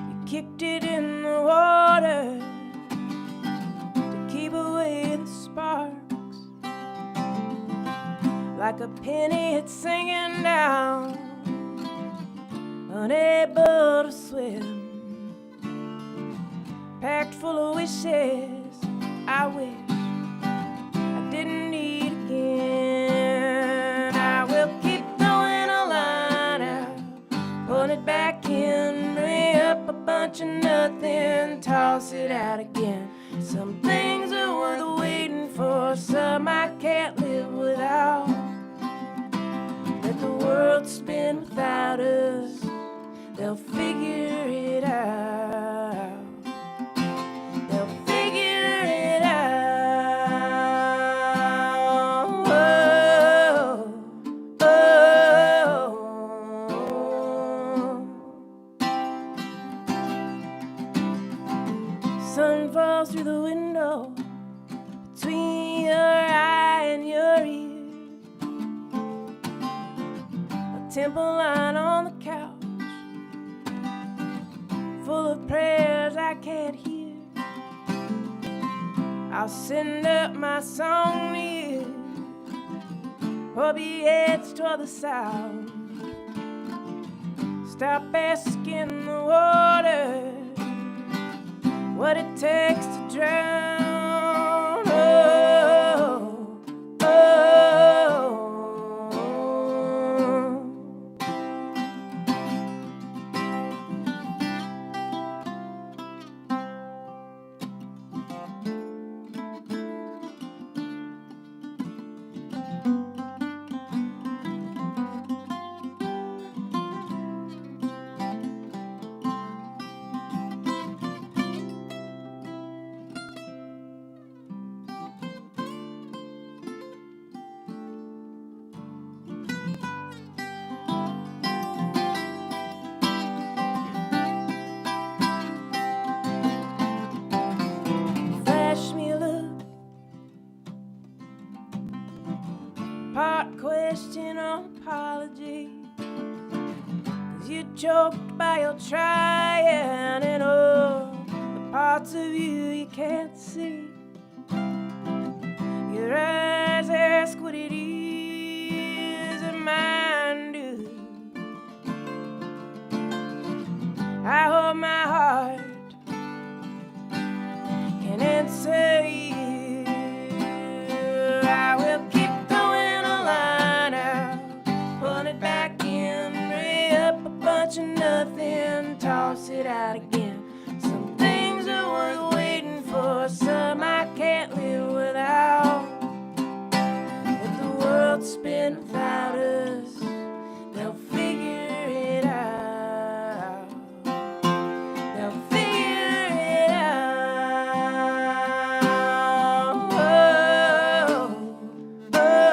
You kicked it in the water to keep away the sparks. Like a penny it's singing down, unable to swim. Packed full of wishes I wish I didn't need again. I will keep throwing a line out, pull it back in, bring up a bunch of nothing, toss it out again. Some things are worth waiting for, some I can't live without. Let the world spin without us, they'll figure it out. They'll figure it out. Oh, oh. Sun falls through the window between your eye and your ear. Temple line on the couch, full of prayers I can't hear. I'll send up my song to you, puppy heads toward the south. Stop asking the water what it takes to drown. Oh, oh. choked by your trying, and all the parts of you can't see. Your eyes ask what it is, and mine do. I hope my heart can answer you. I will keep throwing a line out, pull it back in, bring up a bunch of nothing, toss it out again. Some things are worth waiting for, some I can't live without. If the world spin without us, they'll figure it out. They'll figure it out. Oh, oh,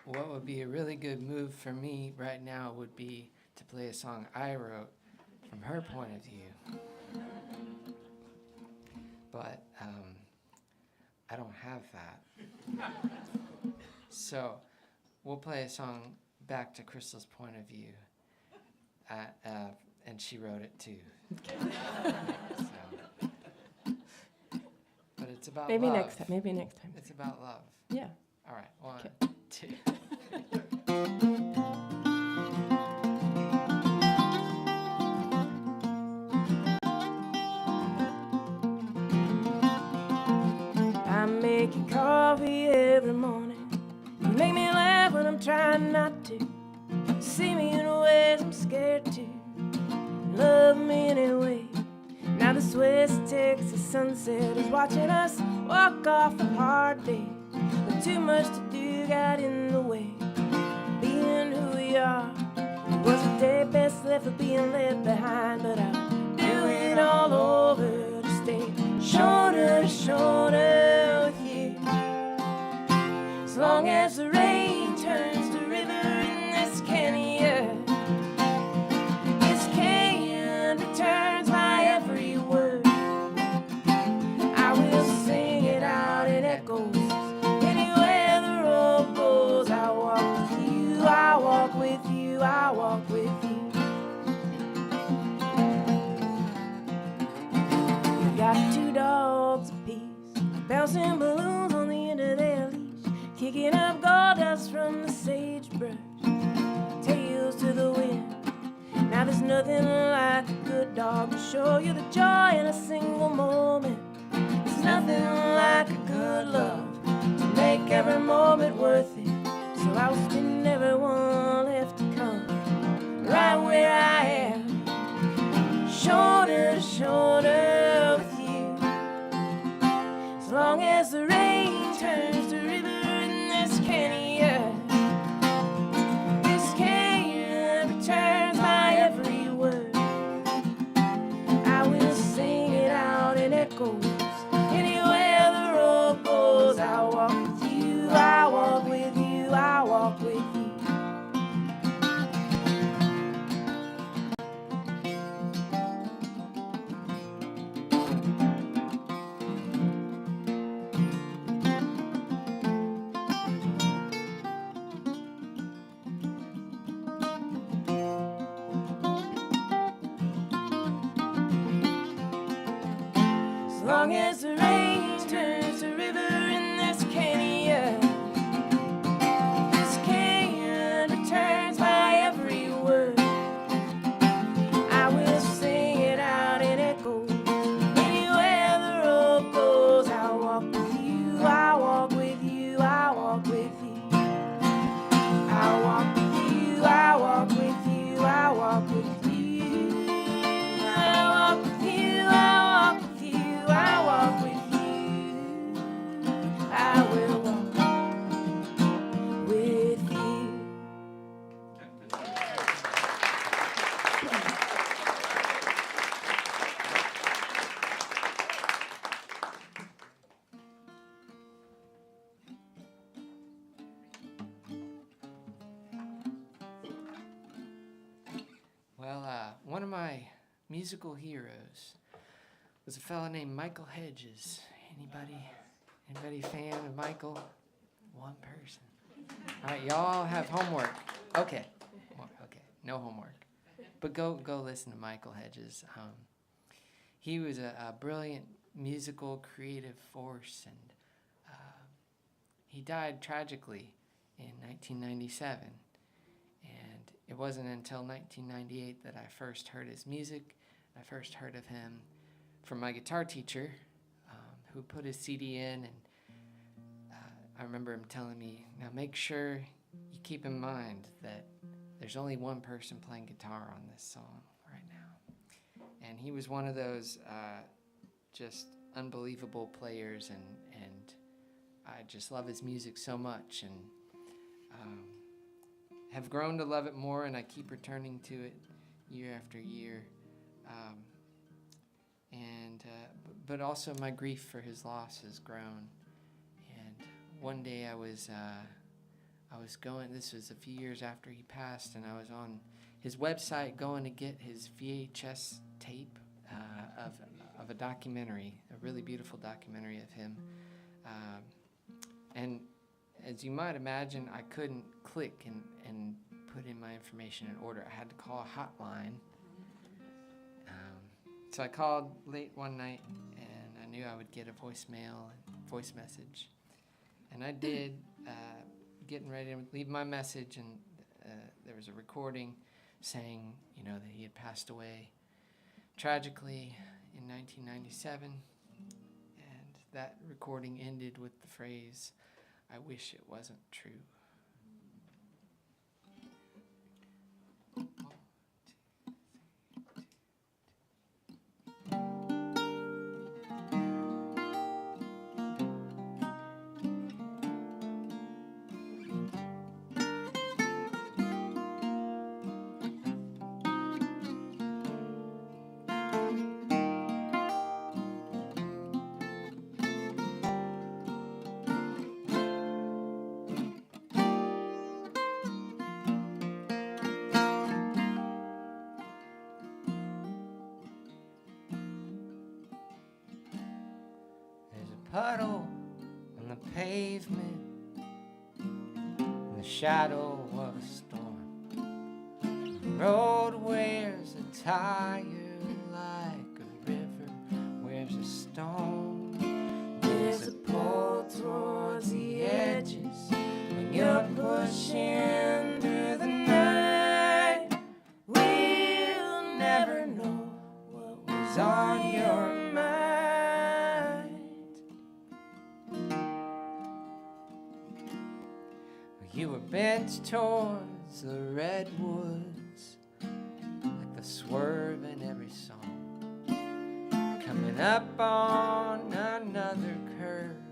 What would be a really good move for me right now would be to play a song I wrote from her point of view. But I don't have that. So we'll play a song back to Crystal's point of view. And she wrote it too. So. But it's about Maybe love. next time. Maybe next time. It's about love. Yeah. All right, 1, Okay. 2. I make you coffee every morning. You make me laugh when I'm trying not to. See me in ways I'm scared to. Love me anyway. Now this West Texas sunset is watching us walk off a hard day. But too much to do got in the way. Being who we are was a day best left for being left behind. But I'll do it all over to stay shoulder to shoulder with you. As long as the rain turns to river in this canyon, this canyon returns my every word. I will sing it out in echoes. Anywhere the road goes, I walk with you, I walk with you, I walk with you. We got 2 dogs apiece, bouncing balloons on the end of their leash, kicking up gold dust from the sagebrush, tails to the wind. Now there's nothing like a good dog to show you the joy in a single moment. There's nothing like a good love to make every moment worth it. So I will spend every one left to come right where I am, shoulder to shoulder with you. As long as the rain turns to river in this canyon, this canyon returns my every word. I will sing it out in echoes. Anywhere the road goes, I walk with you, I walk with you, I walk with you. As long as the rain turns to river in this canyon, this canyon returns my every word. I will sing it out in echoes. Anywhere the road goes, I walk with you, I walk with you, I walk with you. I walk with you, I walk with you, I walk with you. I walk with you, I walk with you, I walk with you. musical heroes was a fellow named Michael Hedges. Anybody fan of Michael? One person. All right, y'all have homework. Okay, no homework. But go listen to Michael Hedges. He was a brilliant musical creative force, and he died tragically in 1997. And it wasn't until 1998 that I first heard his music. I first heard of him from my guitar teacher, who put his CD in, and I remember him telling me, now make sure you keep in mind that there's only one person playing guitar on this song right now. And he was one of those just unbelievable players, and I just love his music so much, and have grown to love it more, and I keep returning to it year after year. But also my grief for his loss has grown. And one day I was going, this was a few years after he passed, and I was on his website going to get his VHS tape of a documentary, a really beautiful documentary of him. And as you might imagine, I couldn't click and put in my information in order. I had to call a hotline. So I called late one night, and I knew I would get a voice message. And I did, getting ready to leave my message, and there was a recording saying, that he had passed away tragically in 1997. And that recording ended with the phrase, "I wish it wasn't true." Puddle on the pavement in the shadow of a storm. The road wears a tire like a river wears a stone. There's a pull towards the edges when you're pushing through the night. We'll never know what was on your mind. You were bent towards the redwoods, like the swerve in every song. Coming up on another curve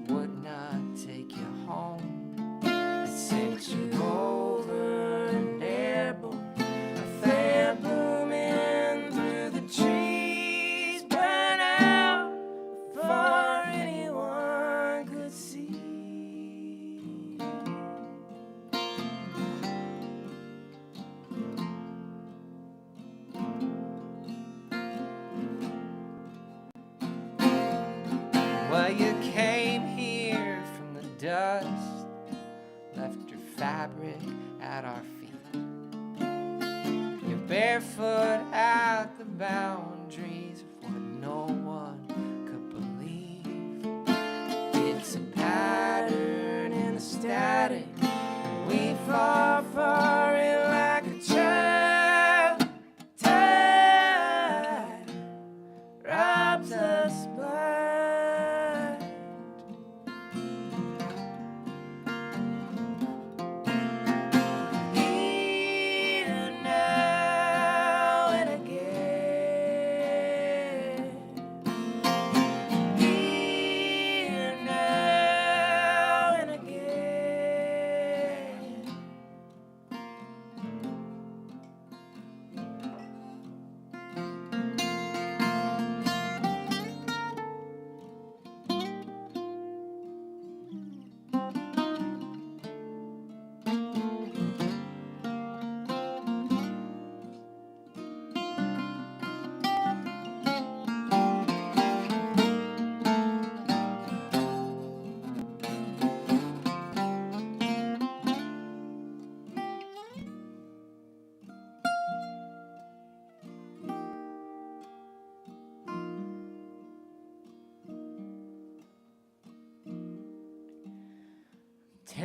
would not take you home. It sent you over an airborne, a flare blooming through the trees, burn out before anyone could see. Well, you came here from the dust, left your fabric at our feet. You're barefoot at the boundaries of what no one could believe. It's a pattern in the static, and we fall for it like a child. Time robs us blind. Here now and again.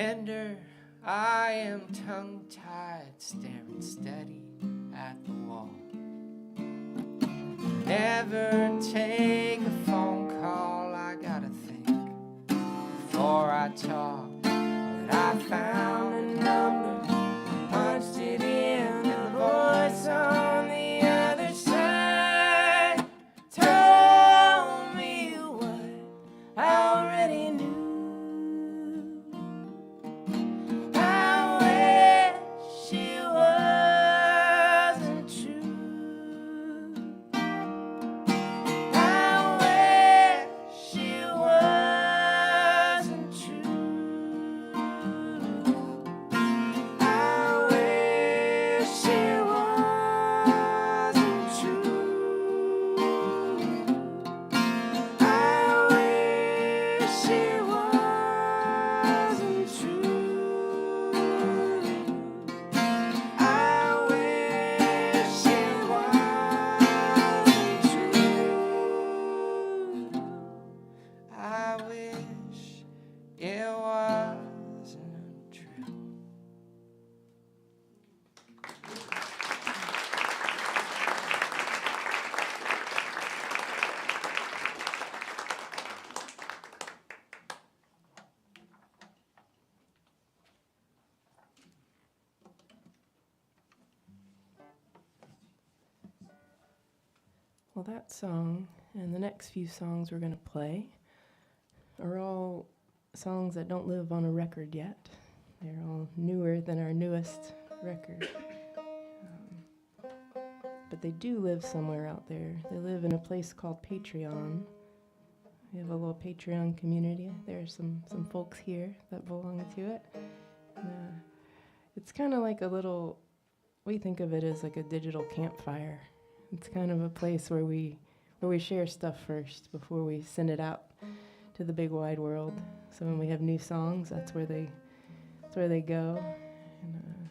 tender, I am tongue-tied, staring steady at the wall. Never take a phone call, I gotta think before I talk. But I found a number, punched it in, and the voice on the other side told me what I already knew. I wish it wasn't true. I wish it wasn't true. I wish it wasn't true. I wish it wasn't true. I wish it wasn't true. I wish it wasn't true. Well, that song and the next few songs we're going to play are all songs that don't live on a record yet. They're all newer than our newest record. But they do live somewhere out there. They live in a place called Patreon. We have a little Patreon community. There are some folks here that belong to it. It's kind of like a little, we think of it as like a digital campfire. It's kind of a place where we share stuff first before we send it out to the big wide world. So when we have new songs, that's where they go. And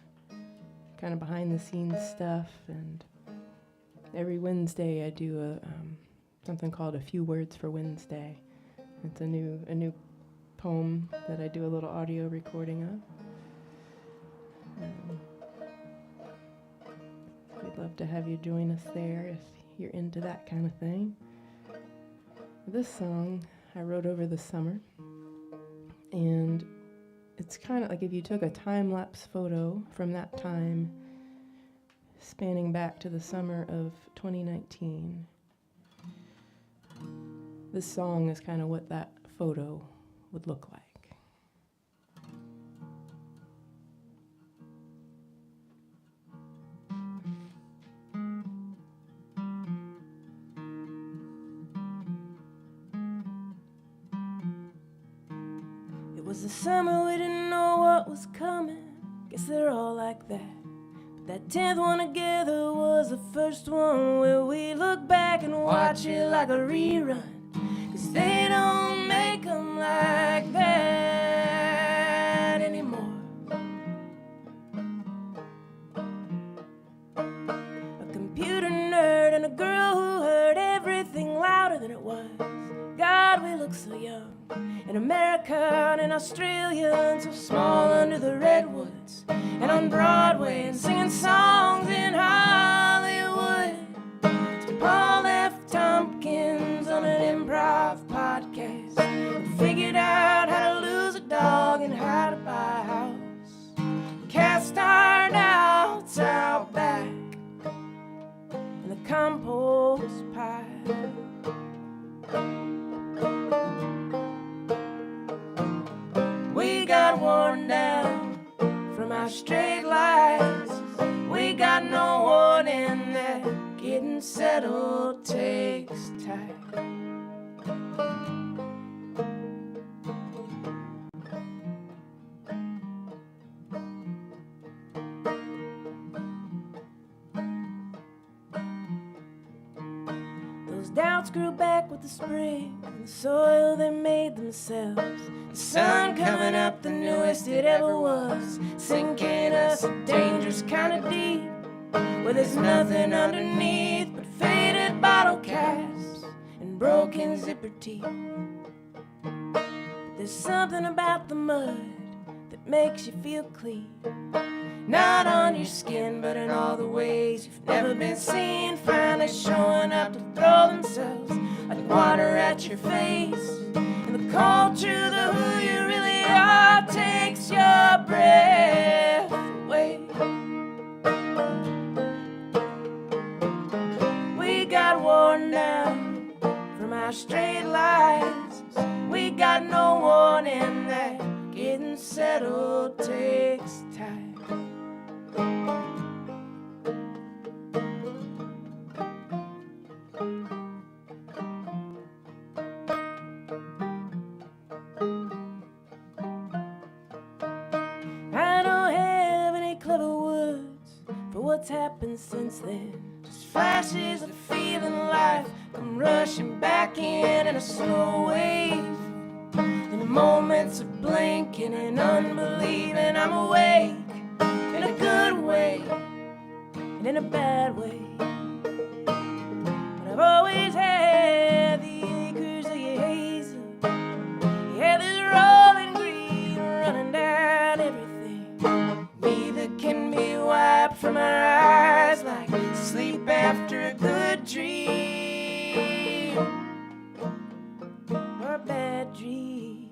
kind of behind the scenes stuff. And every Wednesday I do something called A Few Words for Wednesday. It's a new poem that I do a little audio recording of. We'd love to have you join us there if you're into that kind of thing. This song I wrote over the summer, and it's kind of like if you took a time-lapse photo from that time spanning back to the summer of 2019. This song is kind of what that photo would look like. It was the summer, we didn't know what was coming. Guess they're all like that. But that 10th one together was the first one where we look back and watch it like a rerun. 'Cause they don't make them like that anymore. A computer nerd and a girl who heard everything louder than it was. God, we look so young. In America and Australia, and so small under the redwoods, and on Broadway, and singing songs in Hollywood. To Paul F. Tompkins on an improv podcast, and figured out how to lose a dog and how to buy a house. Cast our doubts out back in the compost pile. We got worn down from our straight lines. We got no warning that getting settled takes time. Those doubts grew back with the spring and the soil they made themselves. The sun coming up, the newest it ever was, sinking us a dangerous kind of deep, where there's nothing underneath but faded bottle caps and broken zipper teeth. But there's something about the mud that makes you feel clean. Not on your skin, but in all the ways you've never been seen. Finally showing up to throw themselves like water at your face. And the cold truth of who you really are takes your breath away. We got worn down from our straight lines. We got no warning that getting settled takes time. I don't have any clever words for what's happened since then. Just flashes of feeling life come rushing back in a slow wave. In moments of blinking and unbelieving, I'm awake in a good way and in a bad way. But I've always had the acres of your hazel. Yeah, this rolling green running down everything. Me that can be wiped from our eyes like sleep after a good dream or a bad dream.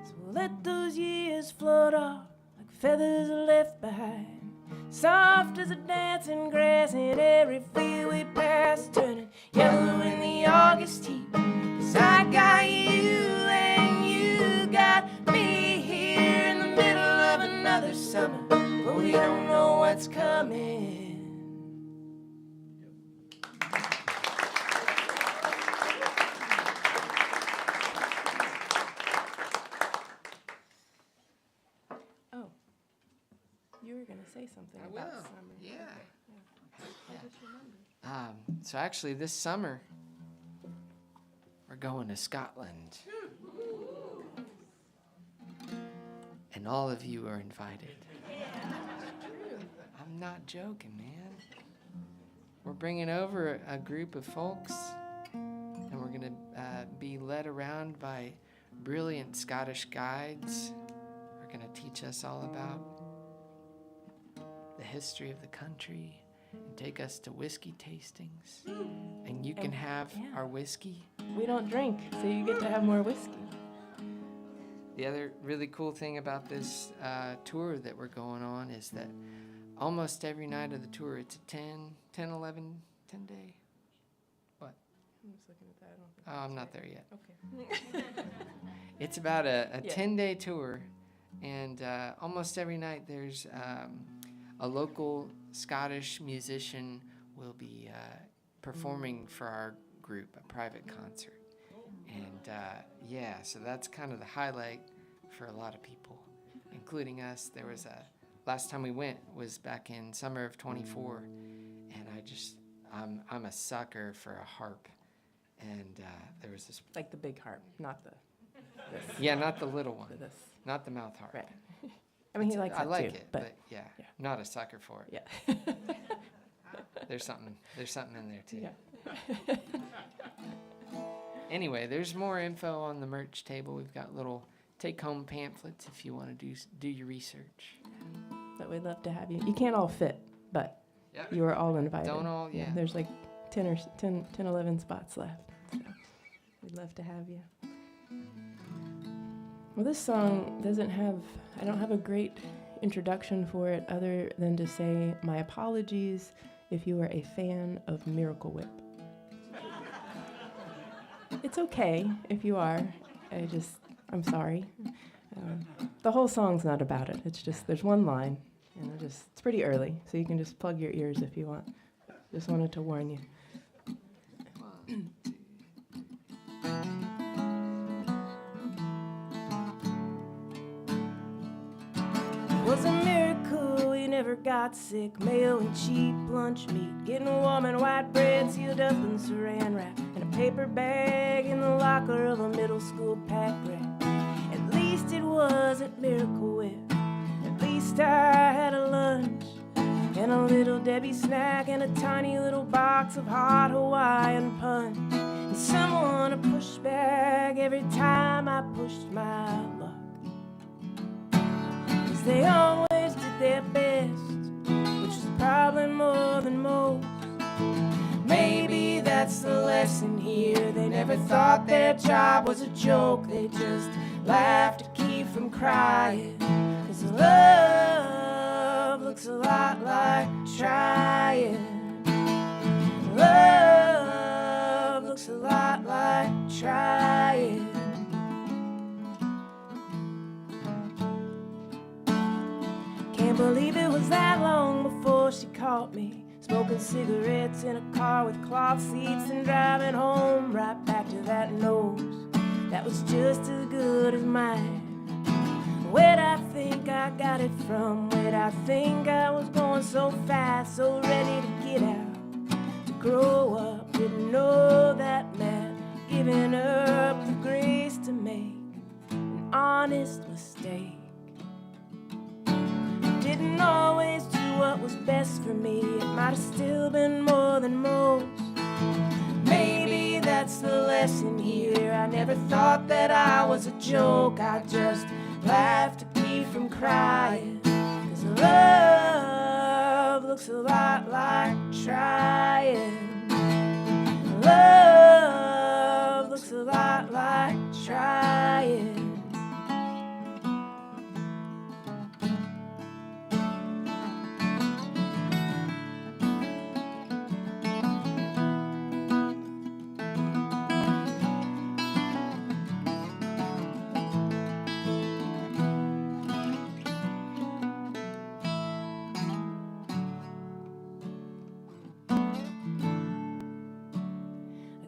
So let those years float off like feathers left behind, soft as a dancing grass in every field we pass, turning yellow in the August heat. 'Cause I got you and you got me here in the middle of another summer, but we don't know what's coming. Oh, you were going to say something about summer. Yeah. I just remembered. So actually, this summer, we're going to Scotland. And all of you are invited. I'm not joking, man. We're bringing over a group of folks, and we're going to be led around by brilliant Scottish guides. They're going to teach us all about the history of the country and take us to whiskey tastings. And you can have our whiskey. We don't drink, so you get to have more whiskey. The other really cool thing about this tour that we're going on is that almost every night of the tour, it's a 10 day. What? I'm just looking at that. I don't think Oh, I'm not there yet. Okay. It's about a Yeah. 10-day tour, and almost every night there's a local Scottish musician will be performing for our group, a private concert. And so that's kind of the highlight for a lot of people, including us. There was last time we went was back in summer of 24, and I'm a sucker for a harp, and there was this. Like the big harp, not the this. Yeah, not the little one, This. not the mouth harp. Right. I mean, he likes I that like too, it, but yeah, not a sucker for it. yeah. There's something in there too. Yeah. Anyway, there's more info on the merch table. We've got little take-home pamphlets if you want to do your research. But we'd love to have you. You can't all fit, but Yep. you are all invited. Don't all, yeah. There's like 10, 11 spots left. So we'd love to have you. Well, this song I don't have a great introduction for it other than to say my apologies if you are a fan of Miracle Whip. It's okay if you are. I'm sorry. The whole song's not about it. It's just, there's one line, and it's pretty early, so you can just plug your ears if you want. Just wanted to warn you. It was a miracle we never got sick. Mayo and cheap lunch meat, getting warm and white bread sealed up in saran wrap, and a paper bag in the locker of a middle school pack rat. At least it wasn't Miracle Whip. At least I had a lunch and a little Debbie snack, and a tiny little box of hot Hawaiian punch, and someone to push back every time I pushed my luck. 'Cause they always did their best, which is probably more than most. Maybe that's the lesson here. They never thought their job was a joke. They just laughed to keep from crying. 'Cause love looks a lot like trying. Love looks a lot like trying. Can't believe it was that long before she caught me smoking cigarettes in a car with cloth seats and driving home right back to that nose that was just as good as mine. Where'd I think I got it from? Where'd I think I was going so fast, so ready to get out, to grow up? Didn't know that meant giving up the grace to make an honest mistake. Didn't always do what was best for me. It might have still been more than most. Maybe that's the lesson here. I never thought that I was a joke. I just laughed to keep from crying. 'Cause love looks a lot like trying. Love looks a lot like trying.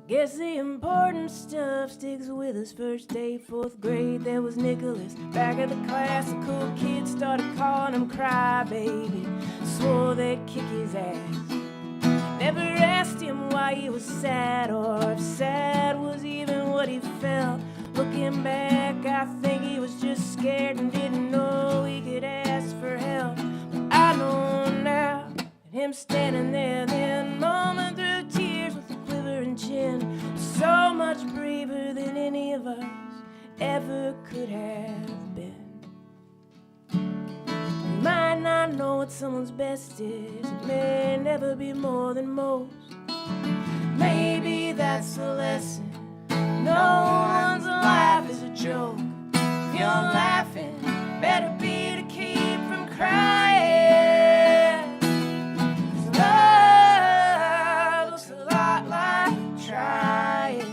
Guess the important stuff sticks with us. First day, 4th grade, there was Nicholas. Back at the class, the cool kids started calling him Crybaby. Swore they'd kick his ass. Never asked him why he was sad, or if sad was even what he felt. Looking back, I think he was just scared and didn't know he could ask for help. But I know now that him standing there then, mumbling through tears with a quivering chin, so much braver than any of us ever could have been. You might not know what someone's best is. It may never be more than most. Maybe that's the lesson. No one's life is a joke. If you're laughing, better be to keep from crying. 'Cause love looks a lot like trying.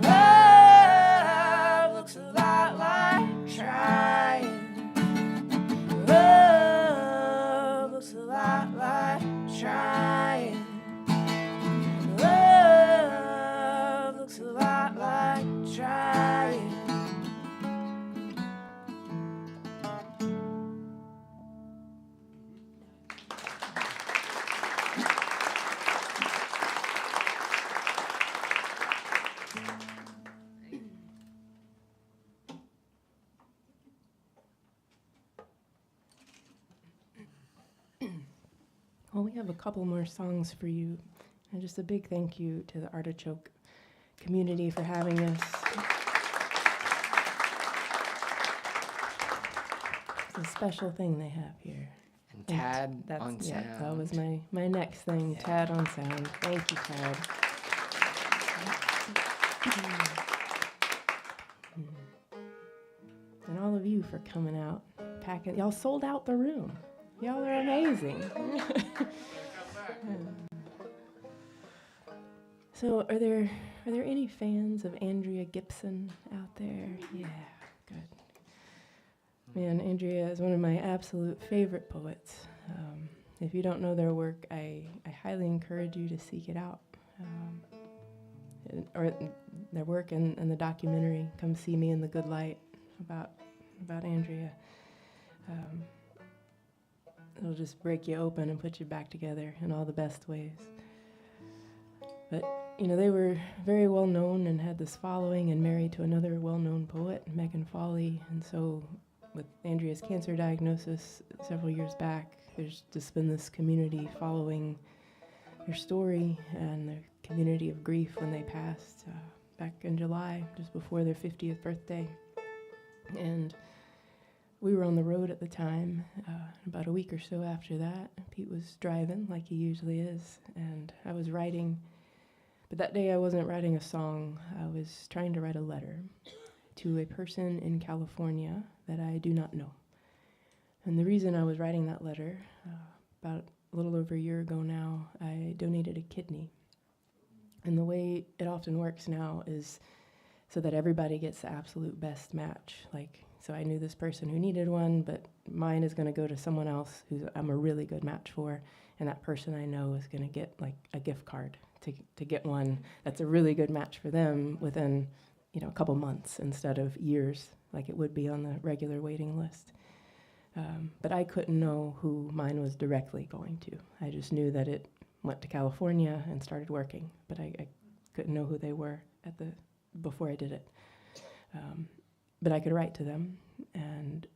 Love looks a lot like trying. Love looks a lot like trying. Love looks a lot like trying. Well, we have a couple more songs for you. And just a big thank you to the Artichoke Community for having us. It's a special thing they have here. And Tad on sound. Yeah, that was my next thing, Yeah. Tad on sound. Thank you, Tad. And all of you for coming out, packing. Y'all sold out the room. Y'all are amazing. So, are there any fans of Andrea Gibson out there? Yeah, good. Man, Andrea is one of my absolute favorite poets. If you don't know their work, I highly encourage you to seek it out. Or their work and the documentary, Come See Me in the Good Light, about Andrea. It'll just break you open and put you back together in all the best ways. But, you know, they were very well known and had this following and married to another well-known poet, Megan Foley. And so with Andrea's cancer diagnosis several years back, there's just been this community following your story and the community of grief when they passed back in July, just before their 50th birthday. And we were on the road at the time. About a week or so after that, Pete was driving like he usually is, and I was writing. But that day I wasn't writing a song. I was trying to write a letter to a person in California that I do not know. And the reason I was writing that letter, about a little over a year ago now, I donated a kidney. And the way it often works now is so that everybody gets the absolute best match. Like, so I knew this person who needed one, but mine is going to go to someone else who I'm a really good match for, and that person I know is going to get like a gift card to get one that's a really good match for them within, a couple months instead of years like it would be on the regular waiting list. But I couldn't know who mine was directly going to. I just knew that it went to California and started working, but I couldn't know who they were before I did it. But I could write to them, and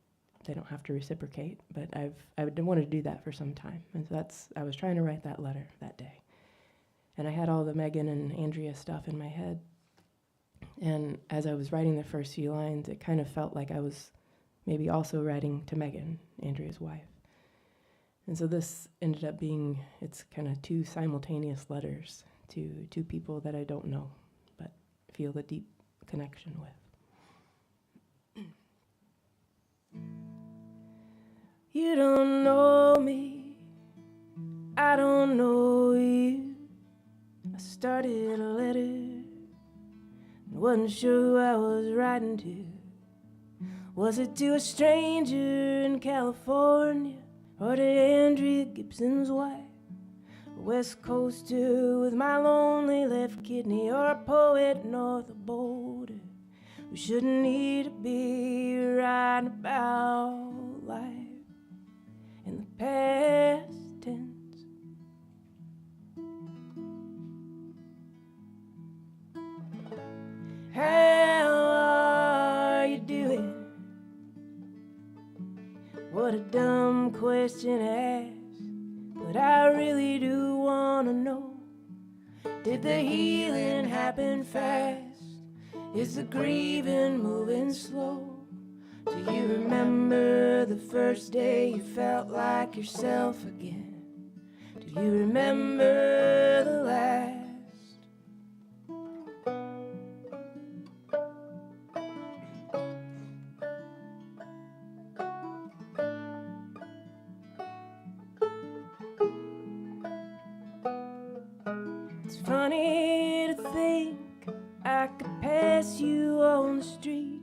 they don't have to reciprocate. But I wanted to do that for some time, and so I was trying to write that letter that day, and I had all the Megan and Andrea stuff in my head. And as I was writing the first few lines, it kind of felt like I was maybe also writing to Megan, Andrea's wife. And so this ended up being, it's kind of two simultaneous letters to two people that I don't know, but feel the deep connection with. You don't know me, I don't know you. I started a letter and wasn't sure who I was writing to. Was it to a stranger in California, or to Andrea Gibson's wife? A West Coaster with my lonely left kidney, or a poet north of Boulder who shouldn't need to be writing about life in the past tense. How are you doing? What a dumb question to ask, but I really do want to know. Did the healing happen fast? Is the grieving moving slow? Do you remember the first day you felt like yourself again? Do you remember the last? It's funny to think I could pass you on the street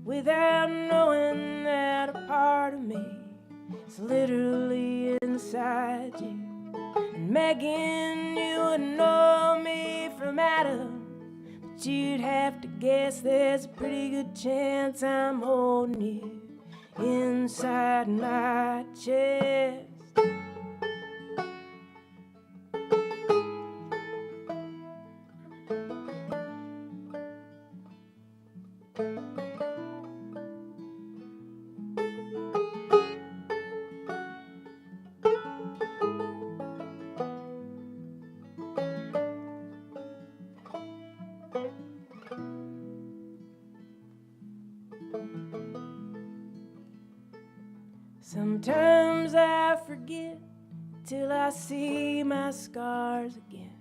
without knowing that a part of me is literally inside you. And Megan, you wouldn't know me from Adam, but you'd have to guess there's a pretty good chance I'm holding you inside my chest. Sometimes I forget till I see my scars again.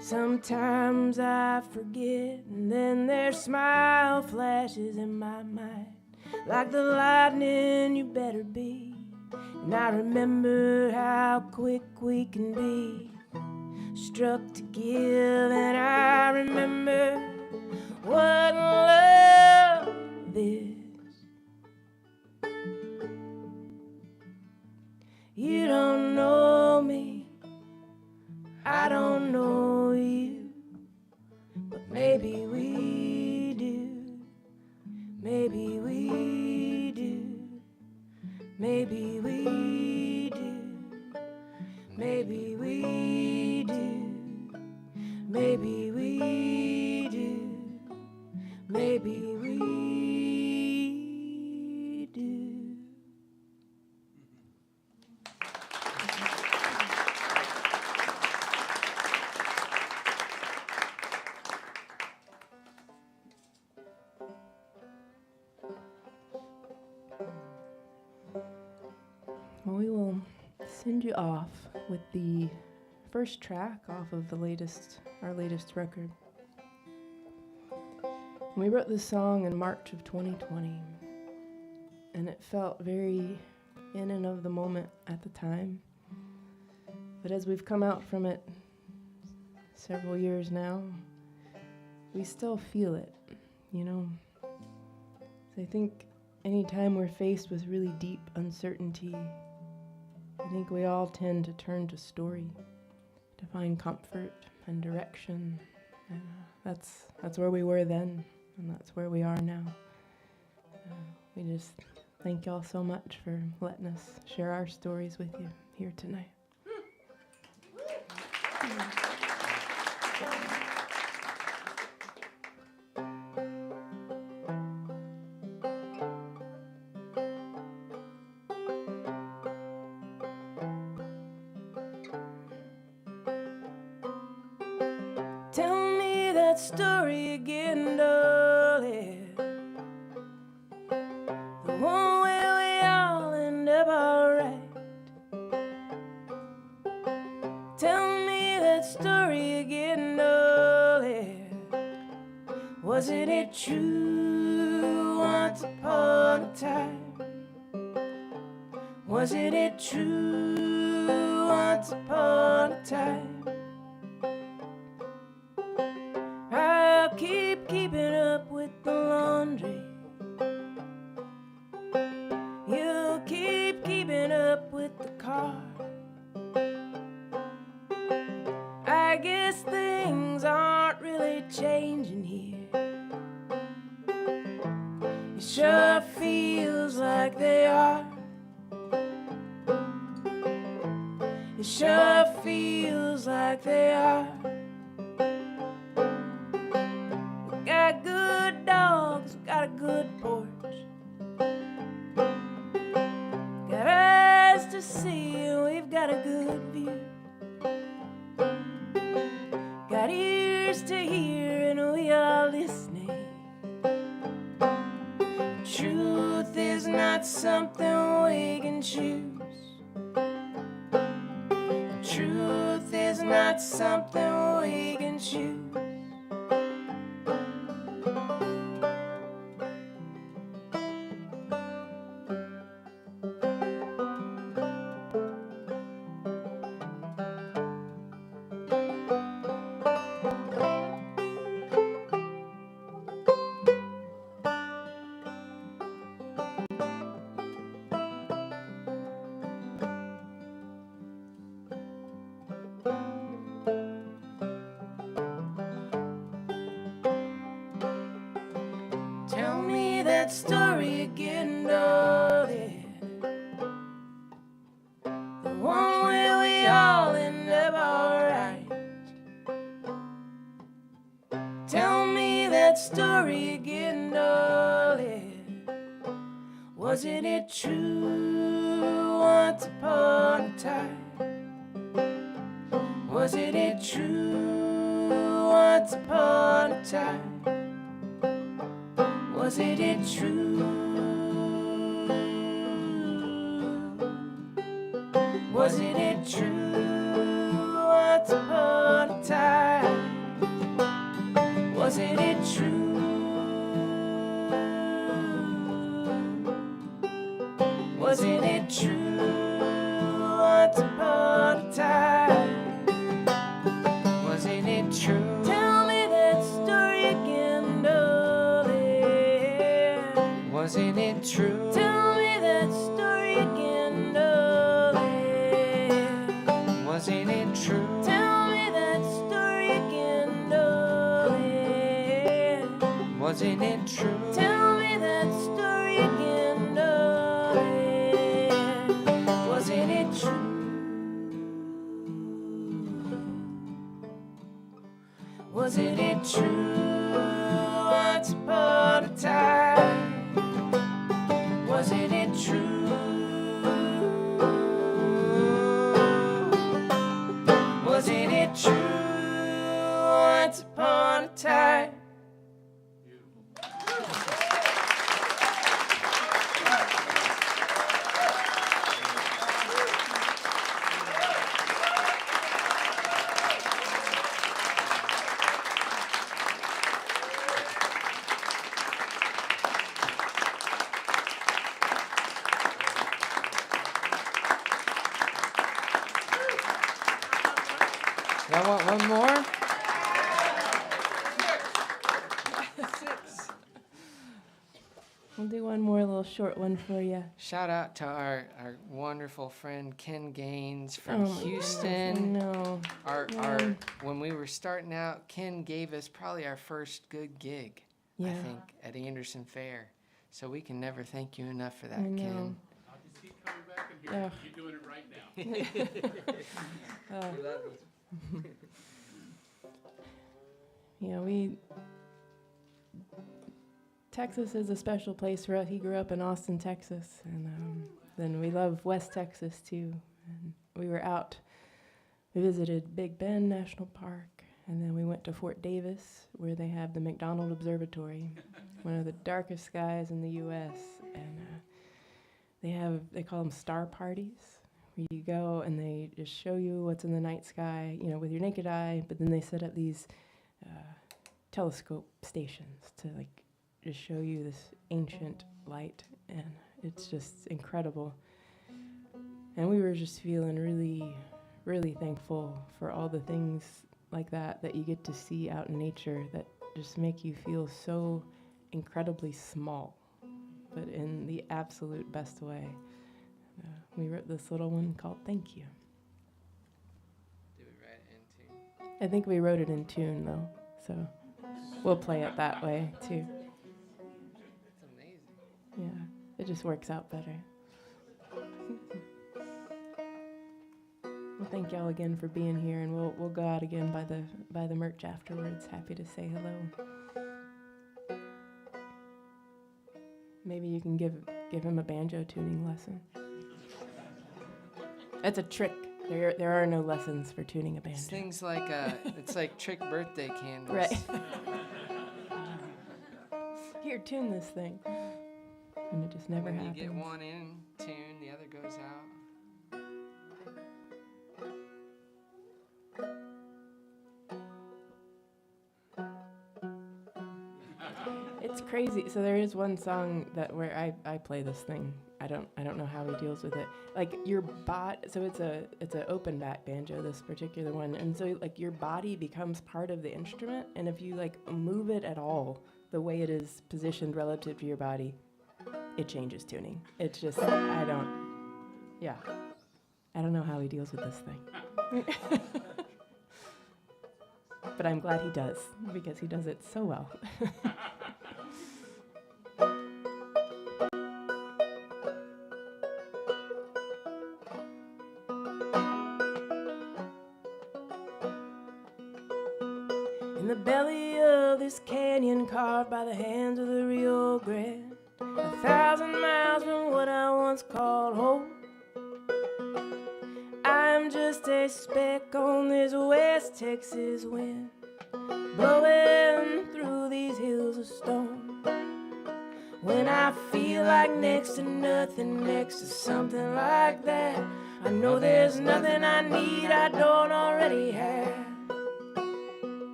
Sometimes I forget, and then their smile flashes in my mind like the lightning you better be. And I remember how quick we can be, struck to give. And I remember what love is. You don't know me, I don't know you, but maybe we do, maybe we do, maybe we do, maybe we do, maybe we do, maybe we do. send you off with the first track off of our latest record. We wrote this song in March of 2020, and it felt very in and of the moment at the time. But as we've come out from it several years now, we still feel it, you know. So I think anytime we're faced with really deep uncertainty, I think we all tend to turn to story to find comfort and direction. And that's where we were then, and that's where we are now. We just thank y'all so much for letting us share our stories with you here tonight. Tell me that story again, darling. The one where we all end up alright. Tell me that story again, darling. Wasn't it true once upon a time? Wasn't it true once upon a time? I'll keep keeping up with the laundry. You'll keep keeping up with the car. I guess things aren't really changing here. It sure feels like they are. It sure feels like they are. We got good dogs, we got a good porch. Got eyes to see and we've got a good view. Got ears to hear and we are listening. Truth is not something we can choose. Truth is not something we can choose. Tell me that story again, darling. The one where we all end up alright. Tell me that story again, darling. Wasn't it true once upon a time? Wasn't it true once upon a time? Wasn't it true? Wasn't it true once upon a time? Wasn't it true? Wasn't it true once upon a time? Wasn't it true? Tell me that story again, darling. Wasn't it true? Tell me that story again, darling. Wasn't it true? Tell me that story again, darling. Wasn't it true? Tell me that story again, darling. Wasn't it true? Wasn't it true once upon a time? Wasn't it true? Wasn't it true once upon a time? One more. 6. We'll do one more little short one for you. Shout out to our wonderful friend Ken Gaines from Oh my Houston. No. When we were starting out, Ken gave us probably our first good gig, I think, at Anderson Fair. So we can never thank you enough for that, Ken. I'll just keep coming back in here. You're doing it right now. We love you. Texas is a special place for us. He grew up in Austin, Texas, and then we love West Texas too. And we were out. We visited Big Bend National Park, and then we went to Fort Davis, where they have the McDonald Observatory, one of the darkest skies in the U.S. And they call them star parties, where you go and they just show you what's in the night sky, with your naked eye. But then they set up these telescope stations to just show you this ancient light, and it's just incredible. And we were just feeling really, really thankful for all the things like that you get to see out in nature that just make you feel so incredibly small, but in the absolute best way. We wrote this little one called Thank You. Did we write it in tune? I think we wrote it in tune, though, so we'll play it that way, too. It's amazing. Yeah, it just works out better. Well, thank y'all again for being here, and we'll go out again by the merch afterwards. Happy to say hello. Maybe you can give him a banjo tuning lesson. That's a trick. There are no lessons for tuning a banjo. It's things like it's like trick birthday candles. Right. Here, tune this thing. And it just never When happens. you get one in tune, the other goes out. It's crazy. So there is one song where I play this thing. I don't know how he deals with it. Like your so it's a open back banjo, this particular one, and so your body becomes part of the instrument, and if you move it at all the way it is positioned relative to your body, it changes tuning. It's just I don't know how he deals with this thing. But I'm glad he does, because he does it so well. In the belly of this canyon carved by the hands of the Rio Grande, 1,000 miles from what I once called home, I'm just a speck on this West Texas wind, blowing through these hills of stone. When I feel like next to nothing, next to something like that, I know there's nothing I need I don't already have.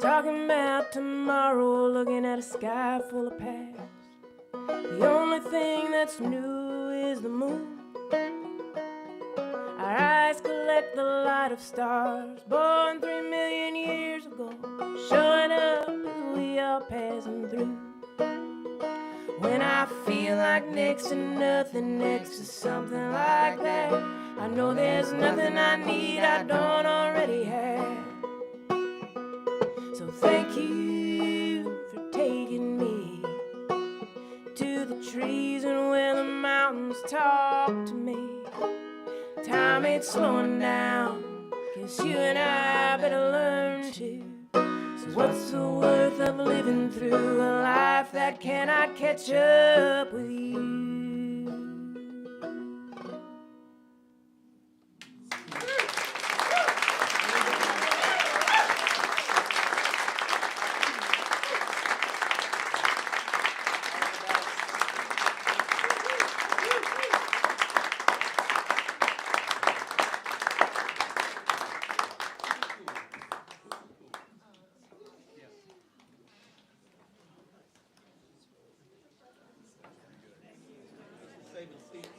Talking about tomorrow, looking at a sky full of past. The only thing that's new is the moon. Our eyes collect the light of stars, born 3 million years ago, showing up as we are passing through. When I feel like next to nothing, next to something like that, I know there's nothing I need I don't already have. So thank you for taking me to the trees and where the mountains talk to me. Time ain't slowing down, guess you and I better learn to. So what's the worth of living through a life that cannot catch up with you? saving seats.